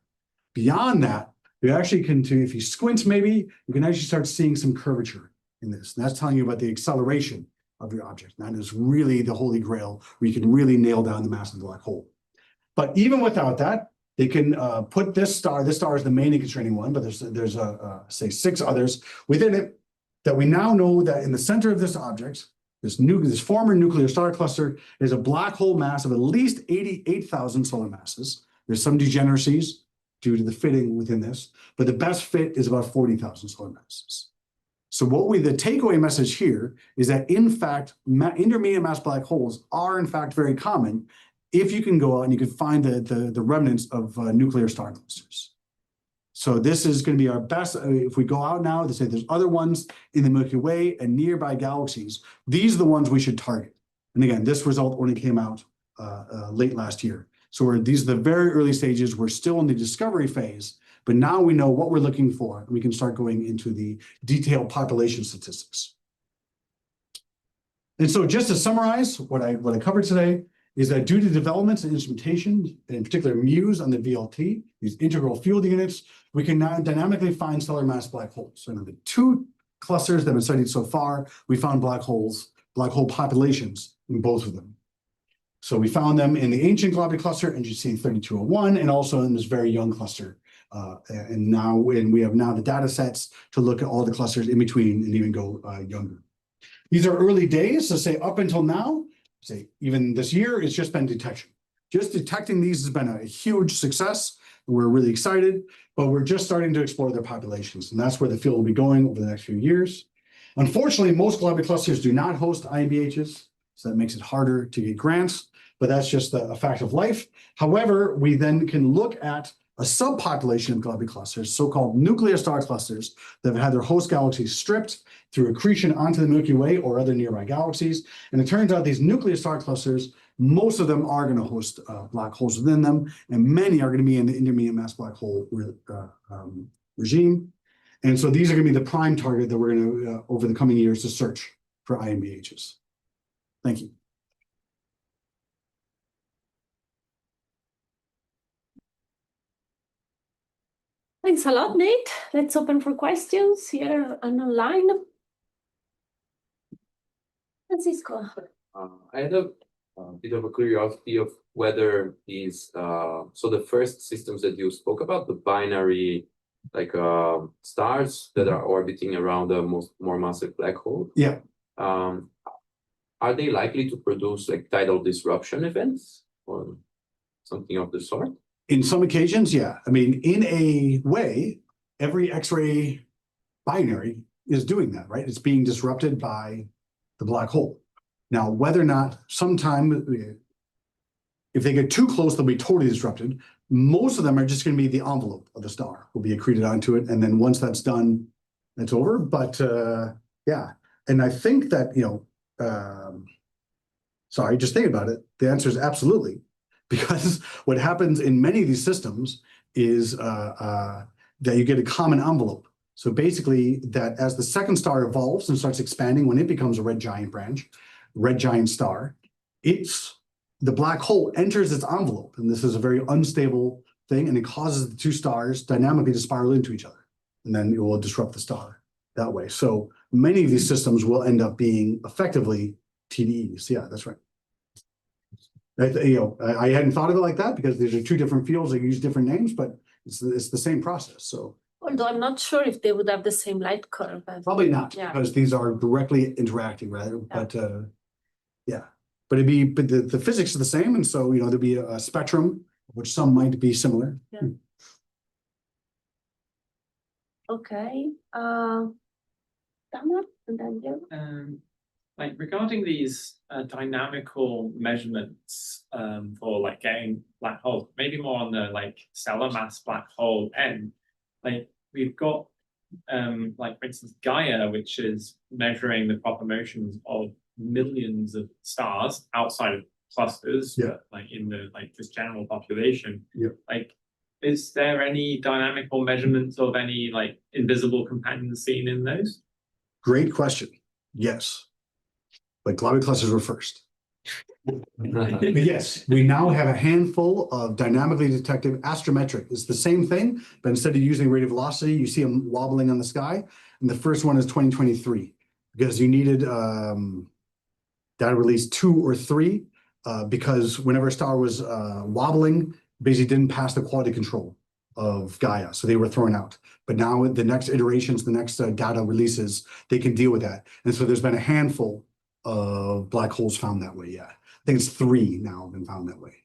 Beyond that, you actually can, if you squint maybe, you can actually start seeing some curvature in this. And that's telling you about the acceleration of your object. And that is really the holy grail where you can really nail down the mass of the black hole. But even without that, they can put this star is the main constraining one, but there's say 6 others within it that we now know that in the center of this object, this former nuclear star cluster is a black hole mass of at least 88,000 solar masses. There's some degeneracies due to the fitting within this, but the best fit is about 40,000 solar masses. So the takeaway message here is that in fact, intermediate mass black holes are in fact very common if you can go out and you can find the remnants of nuclear star clusters. So this is going to be our best. If we go out now, they say there's other ones in the Milky Way and nearby galaxies. These are the ones we should target. And again, this result only came out late last year. So these are the very early stages. We're still in the discovery phase, but now we know what we're looking for. And we can start going into the detailed population statistics. And so just to summarize what I covered today, is that due to developments in instrumentation, in particular MUSE on the VLT, these integral field units, we can now dynamically find stellar mass black holes. So in the 2 clusters that have been studied so far, we found black hole populations in both of them. So we found them in the ancient globular cluster, NGC 3201, and also in this very young cluster. And we have now the data sets to look at all the clusters in between and even go younger. These are early days, so say up until now, say even this year, it's just been detection. Just detecting these has been a huge success. And we're really excited, but we're just starting to explore their populations. And that's where the field will be going over the next few years. Unfortunately, most globular clusters do not host IMBHs, so that makes it harder to get grants, but that's just a fact of life. However, we then can look at a subpopulation of globular clusters, so-called nuclear star clusters, that have had their host galaxies stripped through accretion onto the Milky Way or other nearby galaxies. And it turns out these nuclear star clusters, most of them are going to host black holes within them, and many are going to be in the intermediate mass black hole regime. And so these are going to be the prime target that we're going to, over the coming years, to search for IMBHs. Thank you. Thanks a lot, Nate. Let's open for questions here and online. Francisco. I had a bit of a curiosity of whether these, so the first systems that you spoke about, the binary, like stars that are orbiting around a more massive black hole. Yeah. Are they likely to produce like tidal disruption events or something of the sort? In some occasions, yeah. I mean, in a way, every X-ray binary is doing that, right? It's being disrupted by the black hole. Now, whether or not sometime, if they get too close, they'll be totally disrupted. Most of them are just going to be the envelope of the star will be accreted onto it. And then once that's done, it's over. But yeah, and I think that, sorry, just think about it. The answer is absolutely. because what happens in many of these systems is that you get a common envelope. So basically that as the second star evolves and starts expanding, when it becomes a red giant star, the black hole enters its envelope. And this is a very unstable thing, and it causes the two stars dynamically to spiral into each other. And then it will disrupt the star that way. So many of these systems will end up being effectively TDEs. Yeah, that's right. I hadn't thought of it like that because these are two different fields that use different names, but it's the same process. So Although I'm not sure if they would have the same light curve. probably not, Yeah. because these are directly interacting, right? But yeah, but the physics is the same, and so there'd be a spectrum, which some might be similar. Yeah. Okay. Tamar, and then you. Like regarding these dynamical measurements for like getting black holes, maybe more on the like stellar mass black hole end, like we've got like for instance Gaia, which is measuring the proper motions of millions of stars outside of clusters, like in the like just general population. Like, is there any dynamical measurements of any like invisible companions seen in those? Great question. Yes. But globular clusters were first. But yes, we now have a handful of dynamically detected astrometric. It's the same thing, but instead of using rate of velocity, you see them wobbling on the sky. And the first one is 2023, because you needed data release 2 or 3, because whenever a star was wobbling, basically didn't pass the quality control of Gaia, so they were thrown out. But now with the next iterations, the next data releases, they can deal with that. And so there's been a handful of black holes found that way. Yeah, I think it's 3 now have been found that way.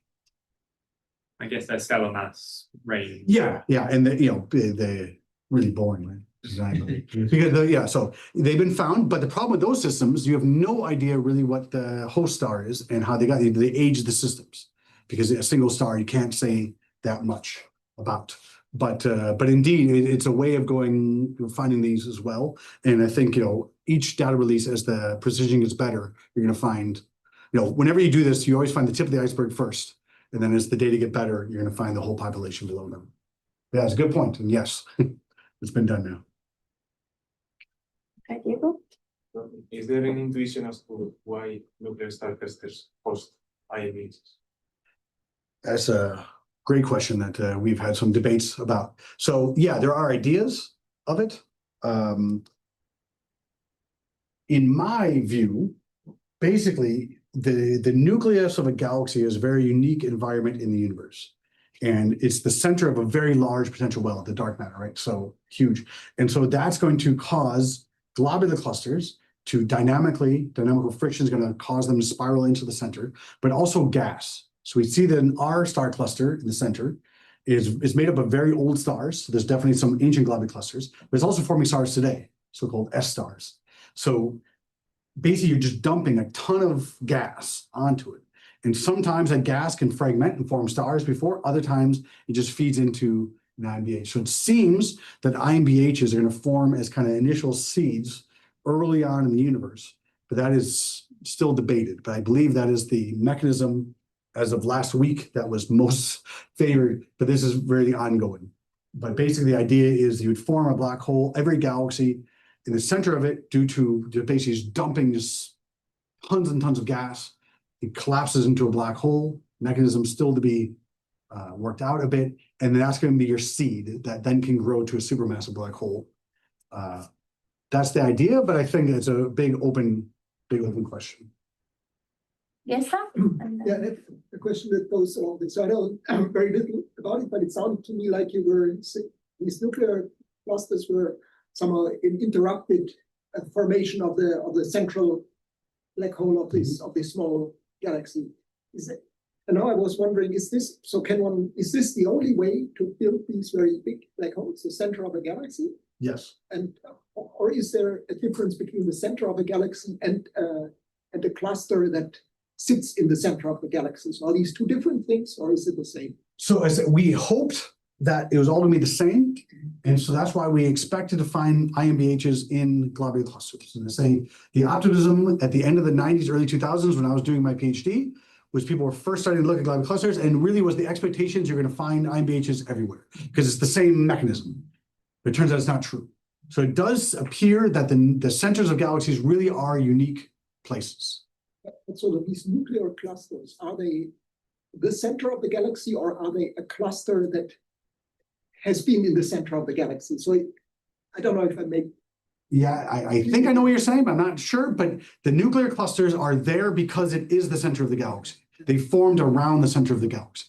I guess they're stellar mass range. Yeah, and they're really boring, right? Exactly. Because so they've been found, but the problem with those systems, you have no idea really what the host star is and how they age the systems, because a single star you can't say that much about. But indeed, it's a way of finding these as well. And I think each data release, as the precision gets better, you're going to find whenever you do this, you always find the tip of the iceberg first, and then as the data get better, you're going to find the whole population below them. Yeah, it's a good point, and yes, it's been done now. Okay, Diego. Is there any intuition as to why nuclear star clusters host IMEs? That's a great question that we've had some debates about. So yeah, there are ideas of it. In my view, basically, the nucleus of a galaxy is a very unique environment in the universe. And it's the center of a very large potential well, the dark matter, right? So huge. And so that's going to cause globular clusters to dynamical friction is going to cause them to spiral into the center, but also gas. So we see that our star cluster in the center is made up of very old stars. So there's definitely some ancient globular clusters, but it's also forming stars today, so-called S stars. So basically you're just dumping a ton of gas onto it. And sometimes that gas can fragment and form stars before, other times it just feeds into an IMBH. So it seems that IMBHs are going to form as kind of initial seeds early on in the universe, but that is still debated. But I believe that is the mechanism as of last week that was most favored, but this is really ongoing. But basically the idea is you would form a black hole, every galaxy in the center of it, due to basically just dumping just tons and tons of gas. It collapses into a black hole, mechanism still to be worked out a bit, and then that's going to be your seed that then can grow to a supermassive black hole. That's the idea, but I think it's a big open question. Yes, sir. Yeah, that's a question that goes along this. So I know very little about it, but it sounded to me like you were these nuclear clusters were somehow interrupted formation of the central black hole of this small galaxy. Is it? And now I was wondering, is this the only way to build these very big black holes, the center of a galaxy? Yes. And or is there a difference between the center of a galaxy and a cluster that sits in the center of the galaxy? So are these two different things, or is it the same? So I said we hoped that it was all going to be the same, and so that's why we expected to find IMBHs in globular clusters. And I say the optimism at the end of the 90s, early 2000s, when I was doing my PhD, was people were first starting to look at globular clusters, and really was the expectations you're going to find IMBHs everywhere because it's the same mechanism. But it turns out it's not true. So it does appear that the centers of galaxies really are unique places. So these nuclear clusters, are they the center of the galaxy, or are they a cluster that has been in the center of the galaxy? So I don't know if I make. Yeah, I think I know what you're saying, but I'm not sure. But the nuclear clusters are there because it is the center of the galaxy. They formed around the center of the galaxy.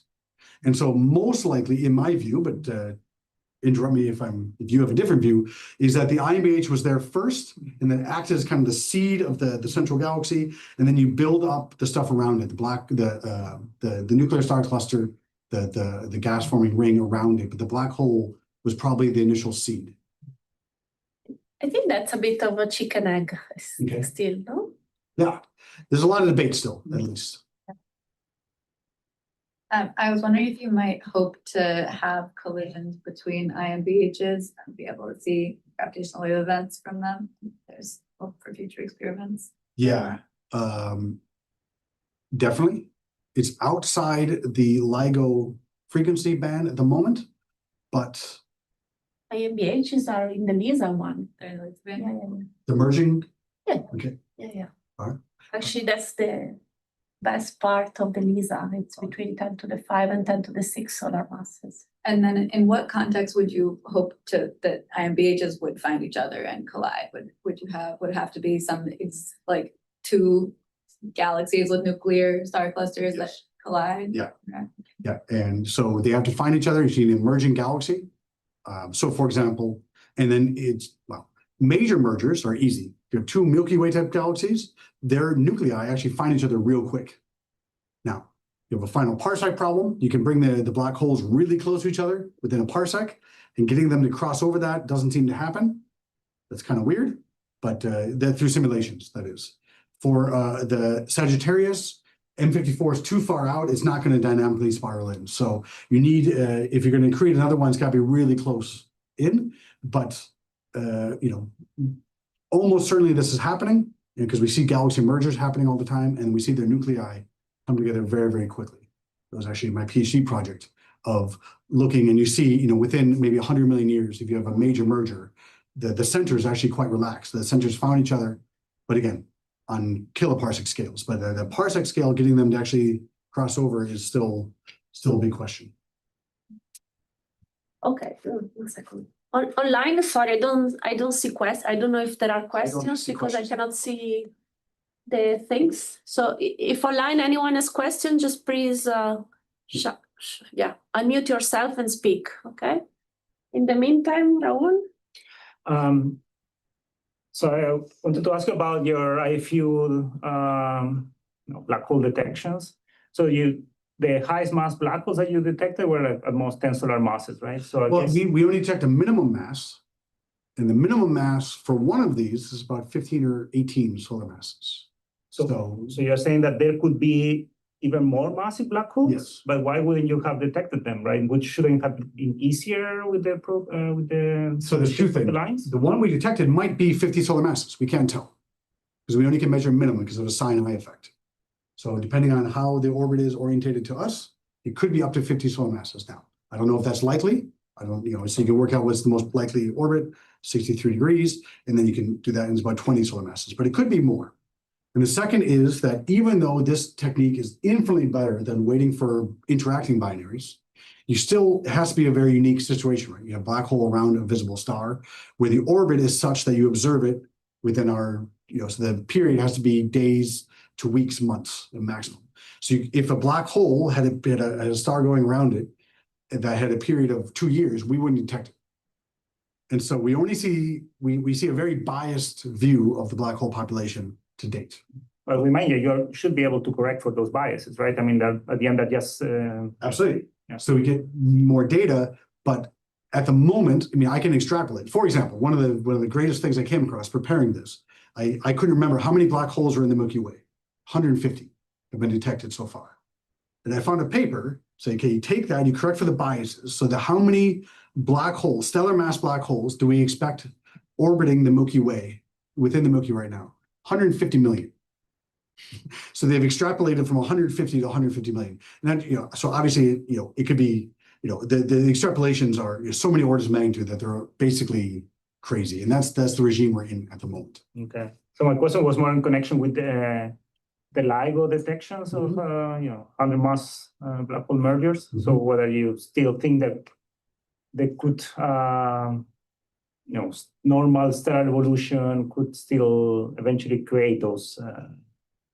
And so most likely, in my view, but interrupt me if you have a different view, is that the IMBH was there first and then acted as kind of the seed of the central galaxy, and then you build up the stuff around it, the nuclear star cluster, the gas forming ring around it, but the black hole was probably the initial seed. I think that's a bit of a chicken egg still, no? Yeah, there's a lot of debate still, at least. I was wondering if you might hope to have collisions between IMBHs and be able to see gravitational wave events from them. There's hope for future experiments. Yeah, definitely. It's outside the LIGO frequency band at the moment, but IMBHs are in the LISA one. the merging. Yeah. Okay. Yeah. All right. Actually, that's the best part of the LISA. It's between 10 to the 5 and 10 to the 6 solar masses. And then in what context would you hope that IMBHs would find each other and collide? Would it have to be some like two galaxies with nuclear star clusters that collide? Yeah. Okay. Yeah, and so they have to find each other. You see an emerging galaxy. So for example, and then major mergers are easy. You have two Milky Way type galaxies, their nuclei actually find each other real quick. Now, you have a final parsec problem. You can bring the black holes really close to each other within a parsec, and getting them to cross over that doesn't seem to happen. That's kind of weird, but that through simulations, that is. For the Sagittarius, M54 is too far out. It's not going to dynamically spiral in. So you need, if you're going to create another one, it's got to be really close in. But, almost certainly this is happening because we see galaxy mergers happening all the time, and we see their nuclei come together very, very quickly. That was actually my PhD project of looking, and you see, within maybe 100 million years, if you have a major merger, the center is actually quite relaxed. The centers found each other, but again, on kiloparsec scales. But the parsec scale, getting them to actually cross over is still a big question. Okay, 1 second. Online, sorry, I don't see questions. I don't know if there are questions because I cannot see the things. So if online anyone has questions, just please unmute yourself and speak. Okay. In the meantime, Raul. So I wanted to ask you about your IFU black hole detections. So the highest mass black holes that you detected were at most 10 solar masses, right? So I guess we only detect a minimum mass, and the minimum mass for one of these is about 15 or 18 solar masses. So you're saying that there could be even more massive black holes? Yes. But why wouldn't you have detected them, right? Which shouldn't have been easier with the So there's two things. lines? The one we detected might be 50 solar masses. We can't tell because we only can measure minimum because of a sine-I effect. So depending on how the orbit is orientated to us, it could be up to 50 solar masses now. I don't know if that's likely. So you can work out what's the most likely orbit, 63 degrees, and then you can do that, and it's about 20 solar masses, but it could be more. And the second is that even though this technique is infinitely better than waiting for interacting binaries, it has to be a very unique situation, right? You have a black hole around a visible star where the orbit is such that you observe it within so the period has to be days to weeks, months, the maximum. So if a black hole had a star going around it that had a period of 2 years, we wouldn't detect it. And so we only see, we see a very biased view of the black hole population to date. Well, remind you should be able to correct for those biases, right? I mean, at the end that just... Absolutely. Yeah. So we get more data, but at the moment, I can extrapolate. For example, one of the greatest things I came across preparing this, I couldn't remember how many black holes are in the Milky Way. 150 have been detected so far. And I found a paper saying, okay, you take that, you correct for the biases. So how many black holes, stellar mass black holes, do we expect orbiting the Milky Way, within the Milky Way right now? 150 million. So they've extrapolated from 150 to 150 million. And that, so obviously, it could be, the extrapolations are so many orders of magnitude that they're basically crazy. And that's the regime we're in at the moment. Okay. So my question was more in connection with the LIGO detections of 100 mass black hole mergers. So whether you still think that they could normal stellar evolution could still eventually create those.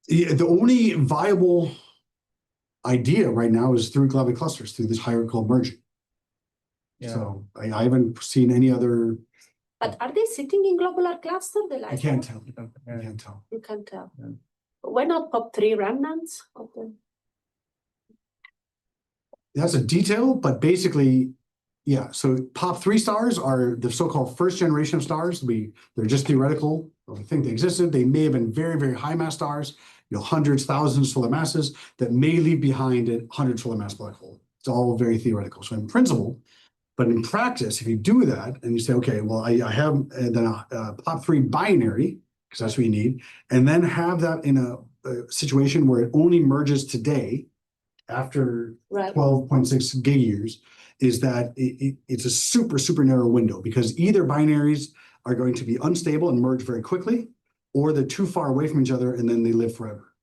The only viable idea right now is through globular clusters, through this hierarchical merging. Yeah. So I haven't seen any other. But are they sitting in globular cluster? I can't tell. I Yeah. can't tell. You can tell. Yeah. Why not POP3 remnants of them? That's a detail, but basically, yeah. So POP3 stars are the so-called first generation of stars. They're just theoretical. We think they existed. They may have been very, very high mass stars, hundreds, thousands solar masses that may leave behind a 100 solar mass black hole. It's all very theoretical. So in principle, but in practice, if you do that and you say, okay, well, I have then a POP3 binary, because that's what you need, and then have that in a situation where it only merges today after 12.6 gig years, is that it's a super, super narrow window, because either binaries are going to be unstable and merge very quickly, or they're too far away from each other and then they live forever.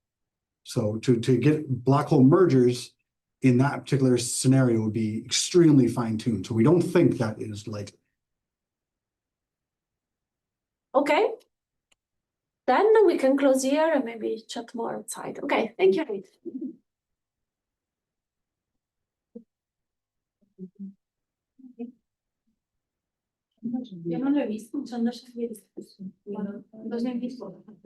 So to get black hole mergers in that particular scenario would be extremely fine-tuned. So we don't think that is likely. Okay. Then we can close here and maybe chat more outside. Okay, thank you. Yo no lo he visto, son dos series. Dos he visto.